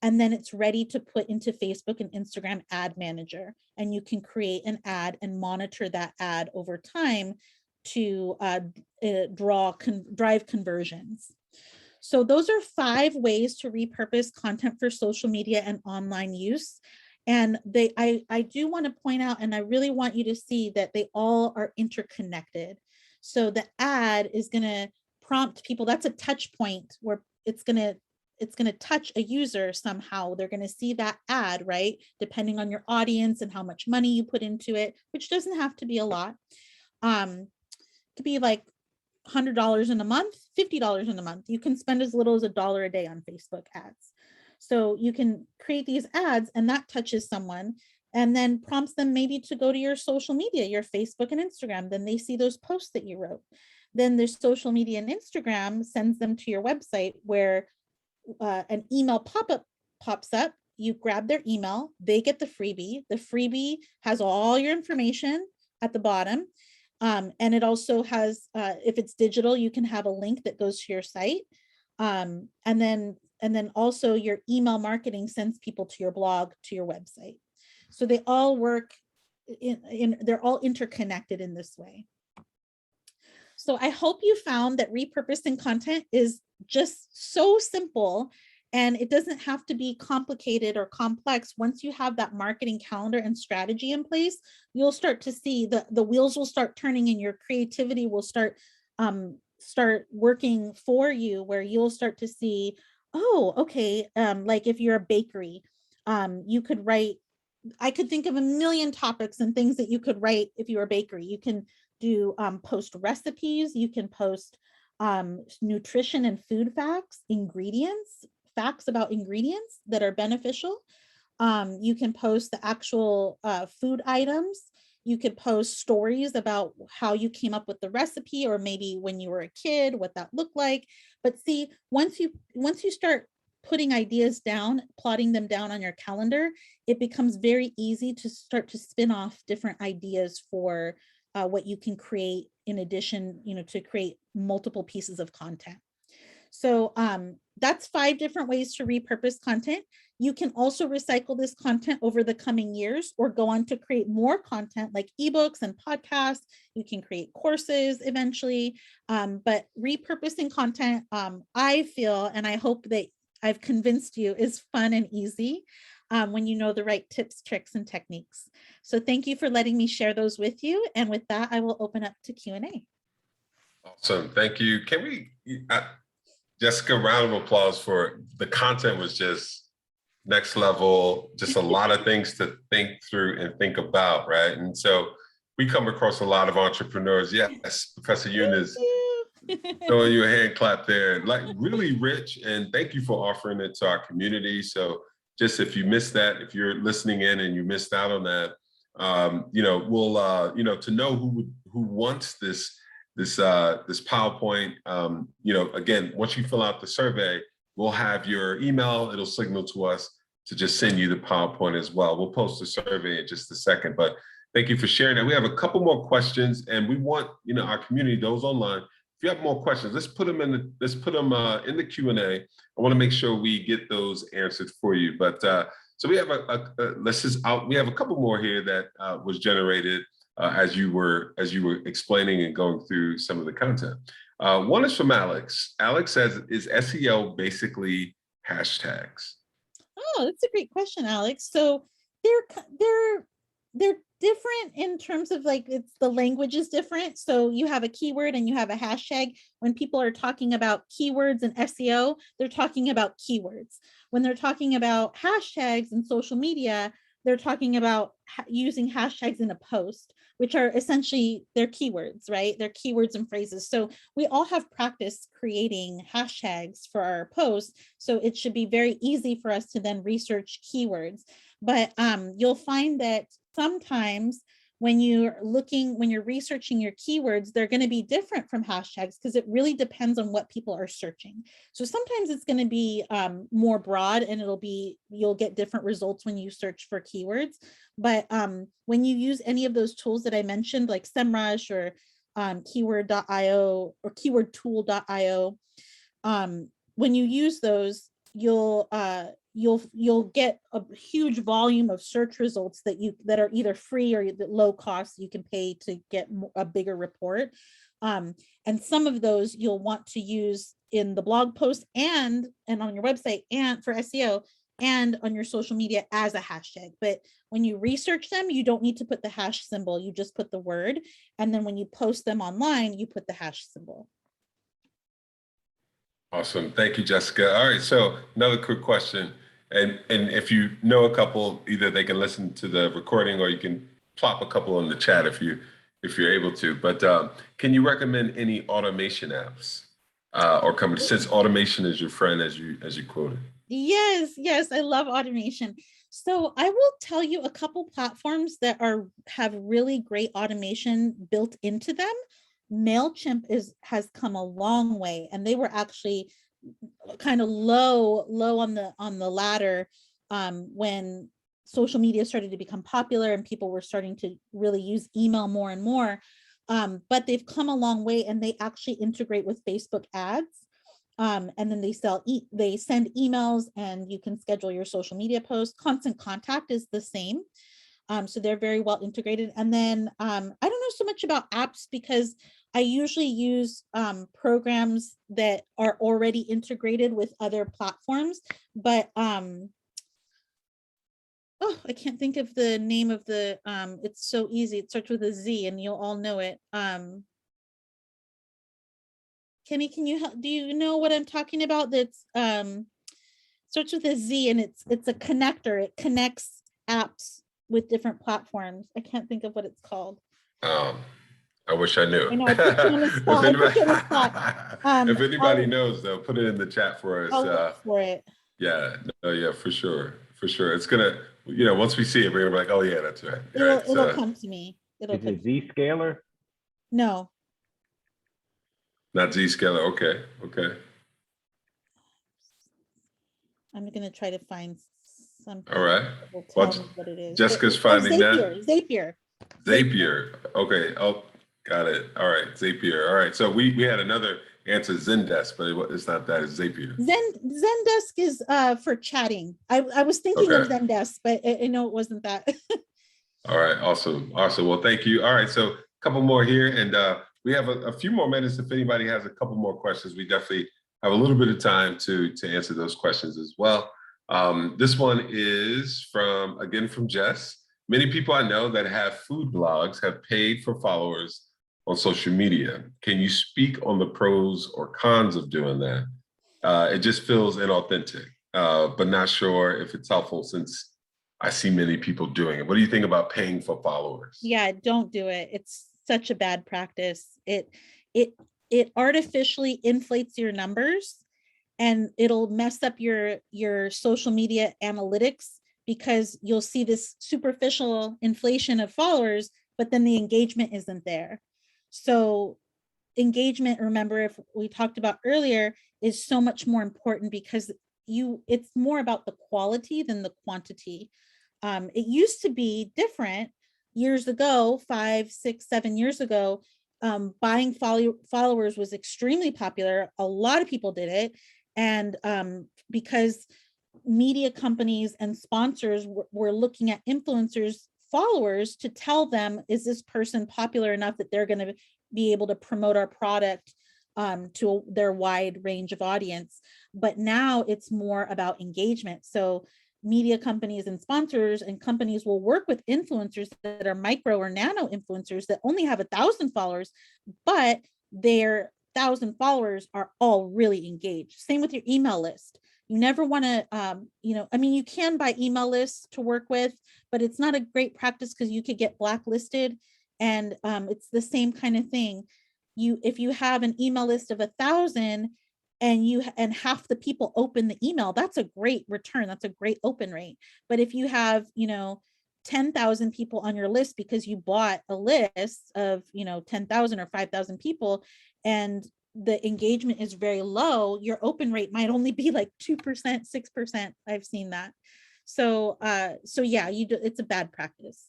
And then it's ready to put into Facebook and Instagram ad manager. And you can create an ad and monitor that ad over time to drive conversions. So those are 5 ways to repurpose content for social media and online use. And I do want to point out, and I really want you to see that they all are interconnected. So the ad is going to prompt people. That's a touch point where it's going to touch a user somehow. They're going to see that ad, right? Depending on your audience and how much money you put into it, which doesn't have to be a lot. It could be like $100 in a month, $50 in a month. You can spend as little as $1 a day on Facebook ads. So you can create these ads and that touches someone and then prompts them maybe to go to your social media, your Facebook and Instagram. Then they see those posts that you wrote. Then their social media and Instagram sends them to your website where an email pop-up pops up. You grab their email, they get the freebie. The freebie has all your information at the bottom. And it also has, if it's digital, you can have a link that goes to your site. And then also your email marketing sends people to your blog, to your website. So they all work they're all interconnected in this way. So I hope you found that repurposing content is just so simple and it doesn't have to be complicated or complex. Once you have that marketing calendar and strategy in place, you'll start to see the wheels will start turning and your creativity will start working for you, where you'll start to see, oh, okay, like if you're a bakery, you could write, I could think of a million topics and things that you could write if you're a bakery. You can do post recipes, you can post nutrition and food facts, facts about ingredients that are beneficial. You can post the actual food items. You could post stories about how you came up with the recipe, or maybe when you were a kid, what that looked like. But see, once you start putting ideas down, plotting them down on your calendar, it becomes very easy to start to spin off different ideas for what you can create in addition, to create multiple pieces of content. So that's 5 different ways to repurpose content. You can also recycle this content over the coming years or go on to create more content like ebooks and podcasts. You can create courses eventually, but repurposing content, I feel, and I hope that I've convinced you, is fun and easy when you know the right tips, tricks, and techniques. So thank you for letting me share those with you. And with that, I will open up to Q&A. Awesome. Thank you. Can we, Jessica, round of applause for the content was just next level, just a lot of things to think through and think about, right? And so we come across a lot of entrepreneurs. Yes, Professor Yoon is throwing you a hand clap there, like really rich. And thank you for offering it to our community. So just if you missed that, if you're listening in and you missed out on that, we'll, to know who wants this PowerPoint, again, once you fill out the survey, we'll have your email. It'll signal to us to just send you the PowerPoint as well. We'll post the survey in just a second, but thank you for sharing that. We have a couple more questions, and we want our community, those online. If you have more questions, let's put them in the Q&A. I want to make sure we get those answered for you. But so we have we have a couple more here that was generated as you were explaining and going through some of the content. One is from Alex. Alex says, is SEO basically hashtags? Oh, that's a great question, Alex. So they're different in terms of the language is different. So you have a keyword and you have a hashtag. When people are talking about keywords and SEO, they're talking about keywords. When they're talking about hashtags in social media, they're talking about using hashtags in a post, which are essentially their keywords, right? They're keywords and phrases. So we all have practice creating hashtags for our posts. So it should be very easy for us to then research keywords. But you'll find that sometimes when you're researching your keywords, they're going to be different from hashtags because it really depends on what people are searching. So sometimes it's going to be more broad, and you'll get different results when you search for keywords. But when you use any of those tools that I mentioned, like SEMrush or keyword.io or keywordtool.io, when you use those, you'll get a huge volume of search results that are either free or low cost. You can pay to get a bigger report. And some of those you'll want to use in the blog post and on your website and for SEO and on your social media as a hashtag. But when you research them, you don't need to put the hash symbol. You just put the word. And then when you post them online, you put the hash symbol. Awesome. Thank you, Jessica. All right. So another quick question. And if you know a couple, either they can listen to the recording or you can plop a couple in the chat if you're able to. But can you recommend any automation apps or companies, since automation is your friend, as you quoted? Yes, I love automation. So I will tell you a couple platforms that have really great automation built into them. MailChimp has come a long way, and they were actually kind of low on the ladder when social media started to become popular and people were starting to really use email more and more. But they've come a long way, and they actually integrate with Facebook ads. And then they send emails, and you can schedule your social media posts. Constant Contact is the same. So they're very well integrated. And then I don't know so much about apps because I usually use programs that are already integrated with other platforms. But I can't think of the name of the, it's so easy. It starts with a Z and you'll all know it. Kenny, do you know what I'm talking about? That's starts with a Z, and it's a connector. It connects apps with different platforms. I can't think of what it's called. I wish I knew. I know, I put you on the spot. If anybody knows, though, put it in the chat for us. I'll look for it. Yeah, for sure. It's gonna, once we see it, we're gonna be like, oh yeah, that's right. It'll come to me. Is it Zscaler? No. Not Zscaler. Okay. I'm gonna try to find something. All right. What it is. Jessica's finding that. Zapier. Okay. Oh, got it. All right. Zapier. All right. So we had another answer, Zendesk, but it's not that. It's Zapier. Zendesk is for chatting. I was thinking of Zendesk, but I know it wasn't that. All right. Awesome. Well, thank you. All right. So a couple more here, and we have a few more minutes. If anybody has a couple more questions, we definitely have a little bit of time to answer those questions as well. This one is from Jess. Many people I know that have food blogs have paid for followers on social media. Can you speak on the pros or cons of doing that? It just feels inauthentic, but not sure if it's helpful since I see many people doing it. What do you think about paying for followers? Yeah, don't do it. It's such a bad practice. It artificially inflates your numbers, and it'll mess up your social media analytics because you'll see this superficial inflation of followers, but then the engagement isn't there. So engagement, remember, if we talked about earlier, is so much more important because it's more about the quality than the quantity. It used to be different years ago, 5, 6, 7 years ago. Buying followers was extremely popular. A lot of people did it. And because media companies and sponsors were looking at influencers' followers to tell them, is this person popular enough that they're going to be able to promote our product to their wide range of audience? But now it's more about engagement. So media companies and sponsors and companies will work with influencers that are micro or nano influencers that only have 1,000 followers, but their 1,000 followers are all really engaged. Same with your email list. You never want to, you can buy email lists to work with, but it's not a great practice because you could get blacklisted. And it's the same kind of thing. If you have an email list of 1,000 and half the people open the email, that's a great return. That's a great open rate. But if you have, 10,000 people on your list because you bought a list of, 10,000 or 5,000 people, and the engagement is very low, your open rate might only be like 2%, 6%. I've seen that. So, yeah, it's a bad practice.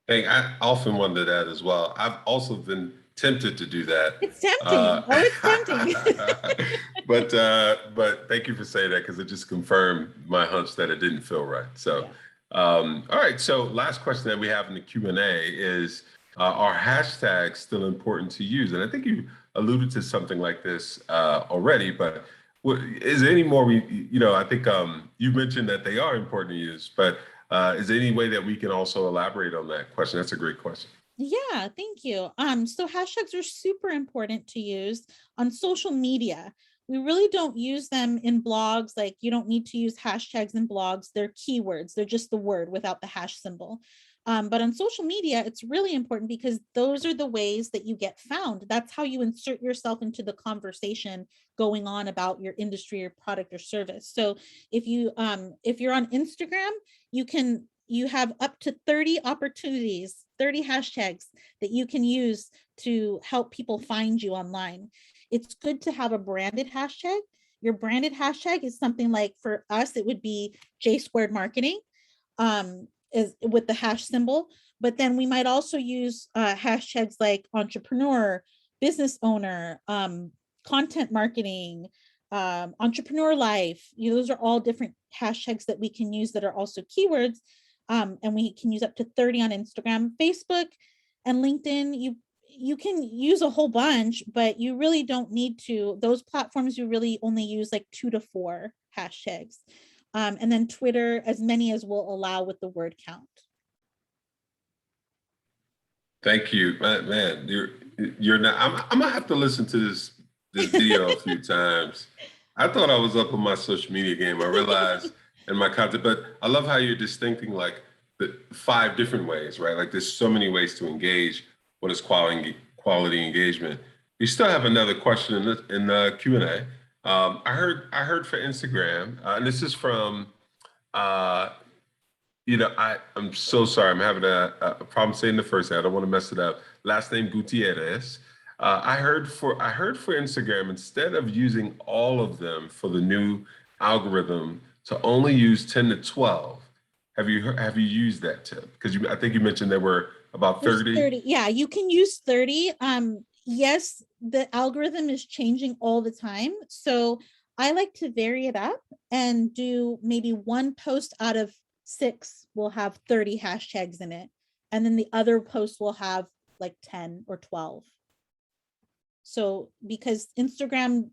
Hey, I often wonder that as well. I've also been tempted to do that. It's tempting. It's tempting. But thank you for saying that, because it just confirmed my hunch that it didn't feel right. So, Yeah. All right. So last question that we have in the Q&A is, are hashtags still important to use? And I think you alluded to something like this already, but is there any more I think you mentioned that they are important to use, but is there any way that we can also elaborate on that question? That's a great question. Yeah, thank you. So hashtags are super important to use on social media. We really don't use them in blogs. Like, you don't need to use hashtags in blogs. They're keywords. They're just the word without the hash symbol. But on social media, it's really important because those are the ways that you get found. That's how you insert yourself into the conversation going on about your industry or product or service. So if you're on Instagram, you have up to 30 opportunities, 30 hashtags that you can use to help people find you online. It's good to have a branded hashtag. Your branded hashtag is something like, for us, it would be J squared marketing, is with the hash symbol. But then we might also use hashtags like entrepreneur, business owner, content marketing, entrepreneur life. Those are all different hashtags that we can use that are also keywords. And we can use up to 30 on Instagram, Facebook, and LinkedIn. You can use a whole bunch, but you really don't need to. Those platforms, you really only use like 2 to 4 hashtags. And then Twitter, as many as will allow with the word count. Thank you, man. You're not. I'm gonna have to listen to this video a few times. I thought I was up on my social media game. I realized in my content, but I love how you're distincting like the 5 different ways, right? Like, there's so many ways to engage. What is quality engagement? We still have another question in the Q&A. I heard for Instagram, and this is from, I'm so sorry. I'm having a problem saying the first name. I don't want to mess it up. Last name Gutierrez. I heard for Instagram, instead of using all of them for the new algorithm, to only use 10 to 12. Have you used that tip? Because I think you mentioned there were about 30. 30. Yeah, you can use 30. Yes, the algorithm is changing all the time. So I like to vary it up and do maybe 1 post out of 6 will have 30 hashtags in it. And then the other post will have like 10 or 12. So because Instagram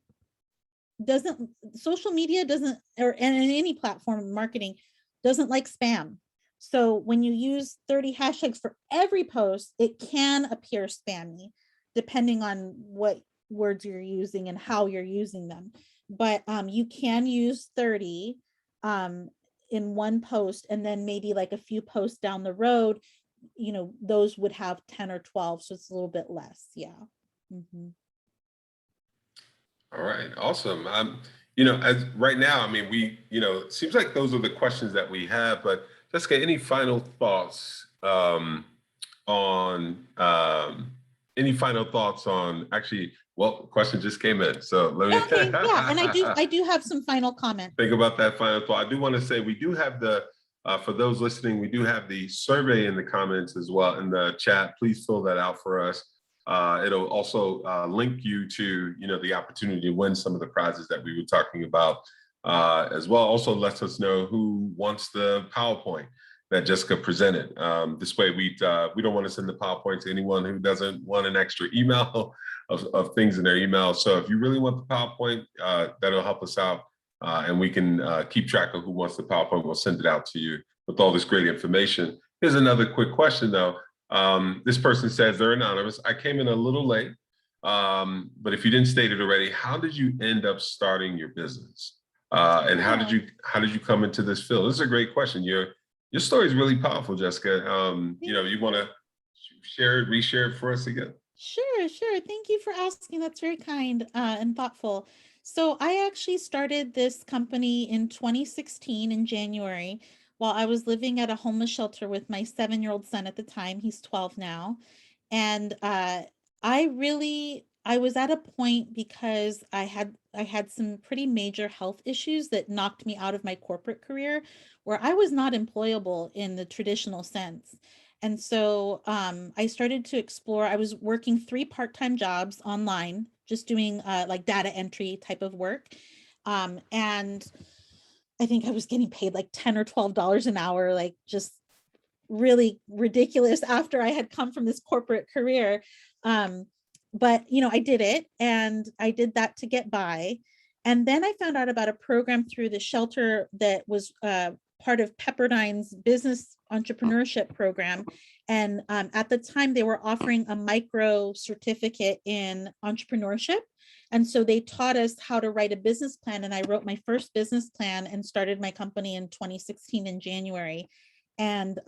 social media doesn't, or and in any platform marketing, doesn't like spam. So when you use 30 hashtags for every post, it can appear spammy depending on what words you're using and how you're using them. But you can use 30 in 1 post, and then maybe like a few posts down the road, those would have 10 or 12. So it's a little bit less. Yeah. Mm-hmm. All right, awesome. As right now, I mean, it seems like those are the questions that we have, but Jessica, any final thoughts on actually, well, the question just came in. So let me Okay, yeah, and I do have some final comments. Think about that final thought. I do want to say we do have for those listening, we do have the survey in the comments as well in the chat. Please fill that out for us. It'll also link you to, the opportunity to win some of the prizes that we were talking about as well. Also lets us know who wants the PowerPoint that Jessica presented. This way we don't want to send the PowerPoint to anyone who doesn't want an extra email of things in their email. So if you really want the PowerPoint, that'll help us out. And we can keep track of who wants the PowerPoint. We'll send it out to you with all this great information. Here's another quick question though. This person says they're anonymous. I came in a little late, but if you didn't state it already, how did you end up starting your business? And how did you come into this field? This is a great question. Your story is really powerful, Jessica. You want to reshare it for us again? Sure. Thank you for asking. That's very kind and thoughtful. So I actually started this company in 2016 in January while I was living at a homeless shelter with my 7-year-old son at the time. He's 12 now. And I was at a point because I had some pretty major health issues that knocked me out of my corporate career, where I was not employable in the traditional sense. And so I started to explore. I was working 3 part-time jobs online, just doing like data entry type of work. And I think I was getting paid like $10 or $12 an hour, like just really ridiculous after I had come from this corporate career. But, you know, I did it, and I did that to get by. And then I found out about a program through the shelter that was part of Pepperdine's business entrepreneurship program. And at the time, they were offering a micro certificate in entrepreneurship. And so they taught us how to write a business plan. And I wrote my first business plan and started my company in 2016 in January. And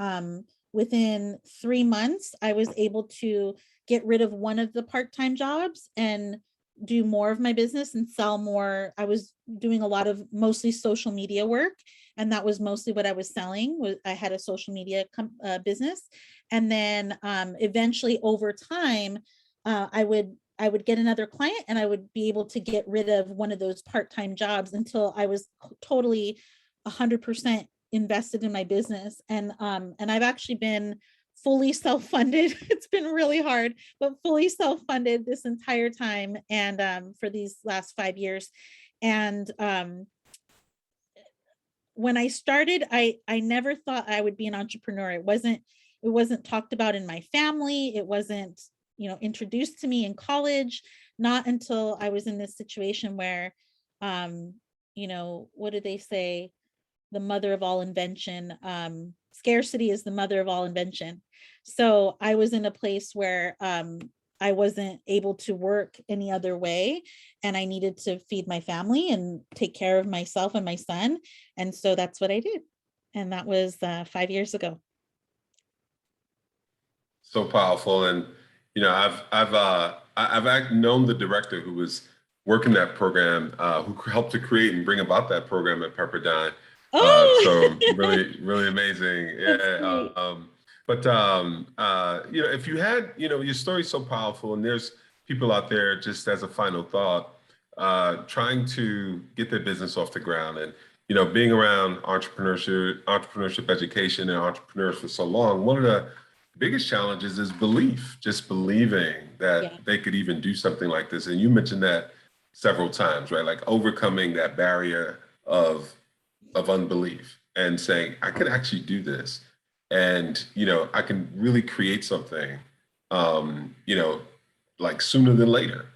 within 3 months, I was able to get rid of one of the part-time jobs and do more of my business and sell more. I was doing a lot of mostly social media work, and that was mostly what I was selling. I had a social media business. And then eventually over time, I would get another client, and I would be able to get rid of one of those part-time jobs until I was totally 100% invested in my business. And I've actually been fully self-funded. It's been really hard, but fully self-funded this entire time, and for these last 5 years. And when I started, I never thought I would be an entrepreneur. It wasn't talked about in my family. It wasn't, you know, introduced to me in college. Not until I was in this situation where, you know, what do they say? The mother of all invention. Scarcity is the mother of all invention. So I was in a place where I wasn't able to work any other way, and I needed to feed my family and take care of myself and my son. And so that's what I did. And that was 5 years ago. So powerful. And, you know, I've known the director who was working that program, who helped to create and bring about that program at Pepperdine. So really, really amazing. Yeah. You know, if you had, you know, your story's so powerful, and there's people out there, just as a final thought, trying to get their business off the ground, and, you know, being around entrepreneurship education and entrepreneurs for so long, one of the biggest challenges is belief, just believing that they could even do something like this. And you mentioned that several times, right? Like overcoming that barrier of unbelief and saying, I could actually do this. And, you know, I can really create something, you know, like sooner than later.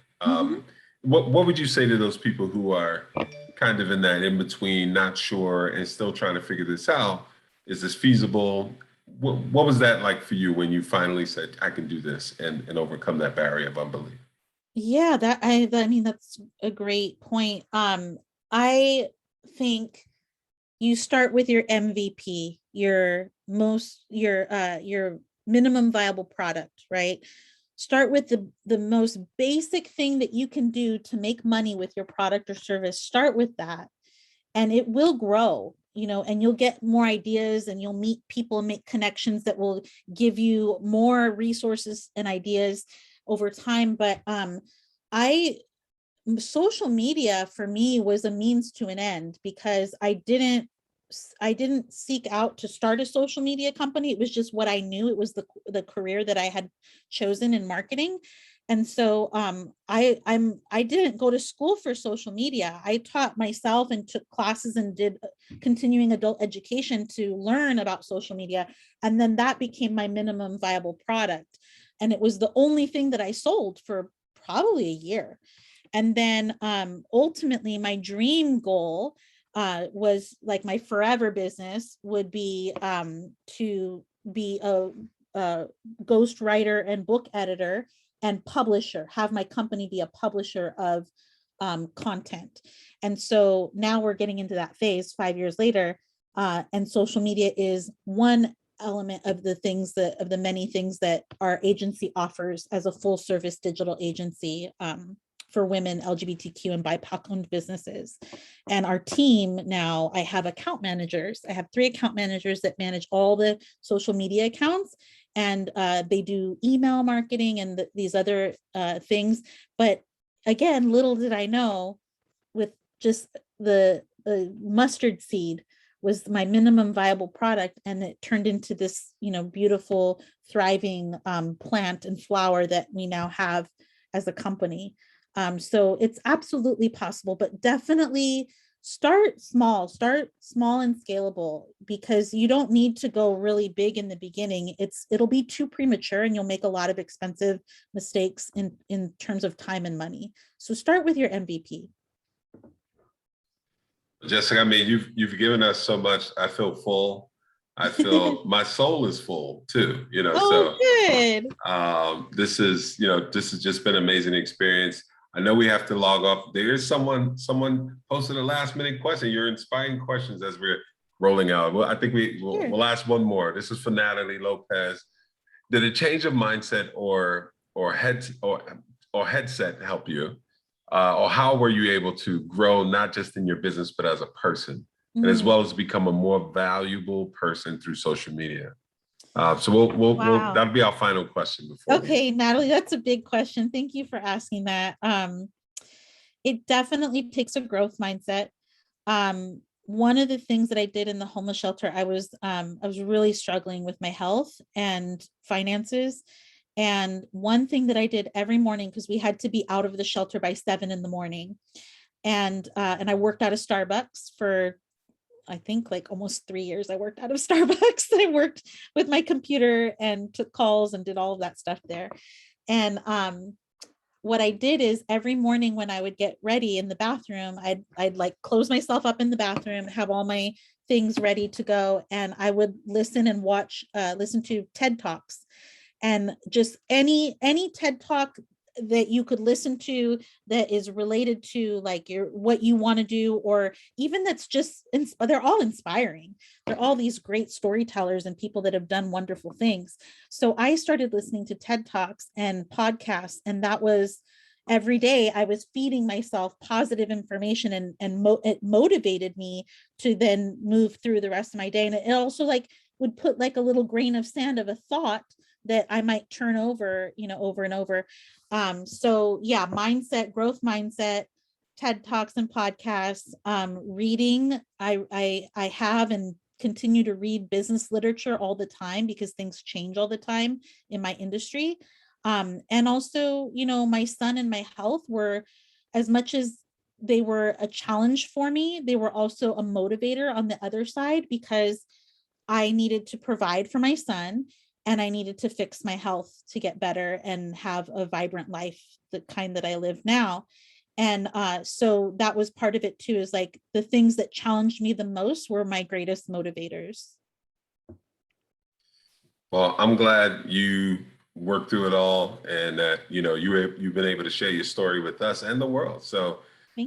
What would you say to those people who are kind of in that in between, not sure, and still trying to figure this out? Is this feasible? What was that like for you when you finally said, I can do this, and overcome that barrier of unbelief? Yeah, I mean, that's a great point. I think you start with your MVP, your minimum viable product, right? Start with the most basic thing that you can do to make money with your product or service. Start with that, and it will grow, you know, and you'll get more ideas, and you'll meet people and make connections that will give you more resources and ideas over time. But social media for me was a means to an end, because I didn't seek out to start a social media company. It was just what I knew. It was the career that I had chosen in marketing. And so I didn't go to school for social media. I taught myself and took classes and did continuing adult education to learn about social media. And then that became my minimum viable product. And it was the only thing that I sold for probably a year. And then ultimately my dream goal was, like, my forever business would be to be a ghostwriter and book editor and publisher, have my company be a publisher of content. And so now we're getting into that phase 5 years later, and social media is one element of the many things that our agency offers as a full service digital agency for women, LGBTQ and BIPOC owned businesses. And our team now, I have account managers. I have 3 account managers that manage all the social media accounts, and they do email marketing and these other things. But again, little did I know, with just the mustard seed was my minimum viable product, and it turned into this, beautiful, thriving plant and flower that we now have as a company. So it's absolutely possible, but definitely start small and scalable, because you don't need to go really big in the beginning. It'll be too premature, and you'll make a lot of expensive mistakes in terms of time and money. So start with your MVP. Jessica, I mean, you've given us so much. I feel full. I feel my soul is full too, Oh, good. This has just been an amazing experience. I know we have to log off. There is someone posted a last minute question. You're inspiring questions as we're rolling out. Well, I think we'll ask one more. This is for Natalie Lopez. Did a change of mindset or headset help you? Or how were you able to grow, not just in your business, but as a person, and as well as become a more valuable person through social media? So Wow. that'll be our final question. Okay, Natalie, that's a big question. Thank you for asking that. It definitely takes a growth mindset. One of the things that I did in the homeless shelter, I was really struggling with my health and finances. And one thing that I did every morning, because we had to be out of the shelter by 7 a.m. And I worked out of Starbucks for, I think, like almost 3 years. I worked out of Starbucks. I worked with my computer and took calls and did all of that stuff there. And what I did is every morning when I would get ready in the bathroom, I'd like close myself up in the bathroom, have all my things ready to go, and I would listen and listen to TED Talks. And just any TED Talk that you could listen to that is related to like what you want to do, or even that's just, they're all inspiring. They're all these great storytellers and people that have done wonderful things. So I started listening to TED Talks and podcasts, and that was every day. I was feeding myself positive information, and it motivated me to then move through the rest of my day. And it also like would put like a little grain of sand of a thought that I might turn over, over and over. So yeah, growth mindset, TED Talks and podcasts, reading. I have and continue to read business literature all the time, because things change all the time in my industry. And also, my son and my health were, as much as they were a challenge for me, they were also a motivator on the other side, because I needed to provide for my son, and I needed to fix my health to get better and have a vibrant life, the kind that I live now. And so that was part of it too, is like the things that challenged me the most were my greatest motivators. Well, I'm glad you worked through it all, and that you've been able to share your story with us and the world. So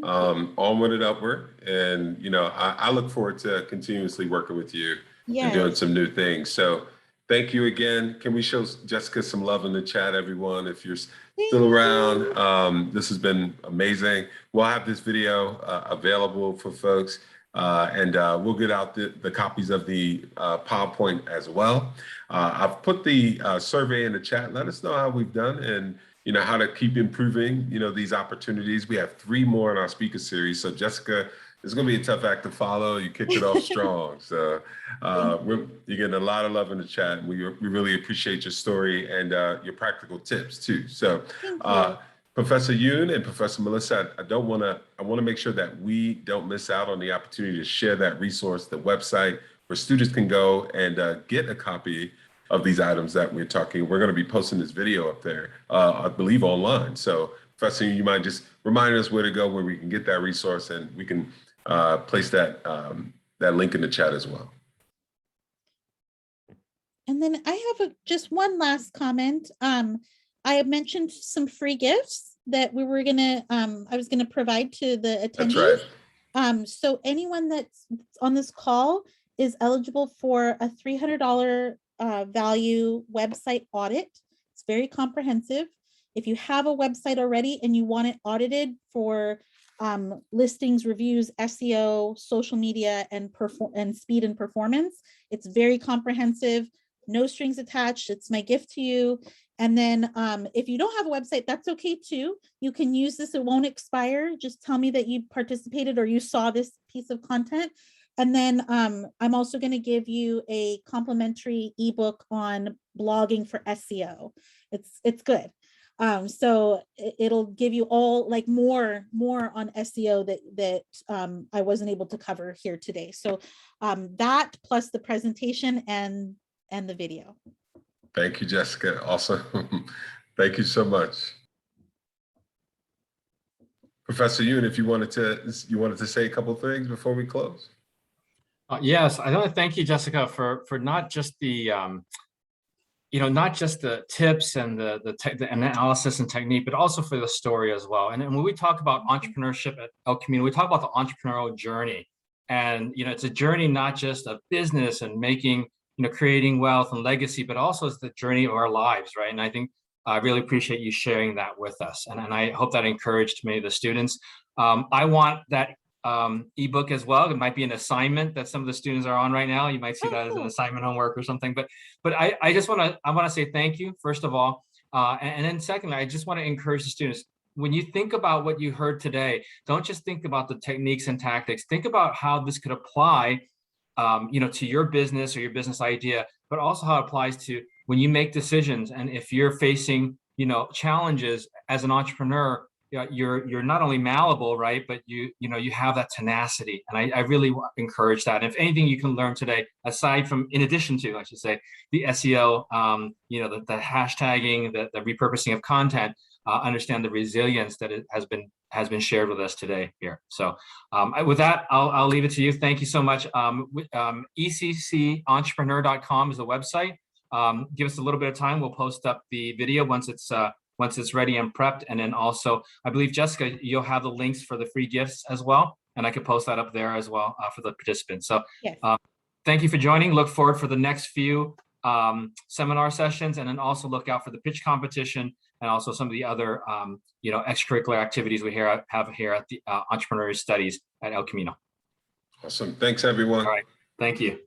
onward and upward. And I look forward to continuously working with you and doing some new things. So thank you again. Can we show Jessica some love in the chat, everyone, if you're still around? This has been amazing. We'll have this video available for folks, and we'll get out the copies of the PowerPoint as well. I've put the survey in the chat. Let us know how we've done, and how to keep improving these opportunities. We have 3 more in our speaker series. So Jessica, it's going to be a tough act to follow. You kicked it off strong. So you're getting a lot of love in the chat. And we really appreciate your story and your practical tips too. So Professor Yoon and Professor Melissa, I want to make sure that we don't miss out on the opportunity to share that resource, the website where students can go and get a copy of these items that we're talking. We're going to be posting this video up there, I believe, online. So Professor, you might just remind us where to go, where we can get that resource, and we can place that link in the chat as well. And then I have just one last comment. I have mentioned some free gifts that we were gonna, I was gonna provide to the attendees. That's right. So anyone that's on this call is eligible for a $300 value website audit. It's very comprehensive. If you have a website already and you want it audited for listings, reviews, SEO, social media, and speed and performance, it's very comprehensive, no strings attached. It's my gift to you. And then if you don't have a website, that's okay too. You can use this, it won't expire. Just tell me that you participated or you saw this piece of content. And then I'm also going to give you a complimentary ebook on blogging for SEO. It's good. So it'll give you all like more on SEO that I wasn't able to cover here today. So that plus the presentation and the video. Thank you, Jessica. Awesome. Thank you so much. Professor Yoon, if you wanted to say a couple of things before we close. Yes, I want to thank you, Jessica, for not just the not just the tips and the analysis and technique, but also for the story as well. And when we talk about entrepreneurship at El Camino, we talk about the entrepreneurial journey. And it's a journey not just of business and making, creating wealth and legacy, but also it's the journey of our lives, right? And I think I really appreciate you sharing that with us. And I hope that encouraged many of the students. I want that ebook as well. It might be an assignment that some of the students are on right now. You might see that as an assignment homework or something. But I just want to say thank you, first of all. And then secondly, I just want to encourage the students, when you think about what you heard today, don't just think about the techniques and tactics. Think about how this could apply to your business or your business idea, but also how it applies to when you make decisions. And if you're facing, challenges as an entrepreneur, you're not only malleable, right? But you have that tenacity. And I really encourage that. And if anything you can learn today, aside from, in addition to, I should say, the SEO, the hashtagging, the repurposing of content, understand the resilience that it has been shared with us today here. So with that, I'll leave it to you. Thank you so much. ECCentrepreneur.com is the website. Give us a little bit of time. We'll post up the video once it's ready and prepped. And then also, I believe, Jessica, you'll have the links for the free gifts as well. And I could post that up there as well for the participants. So yes. Thank you for joining. Look forward for the next few seminar sessions, and then also look out for the pitch competition and also some of the other extracurricular activities we have here at the Entrepreneurial Studies at El Camino. Awesome. Thanks, everyone. All right. Thank you.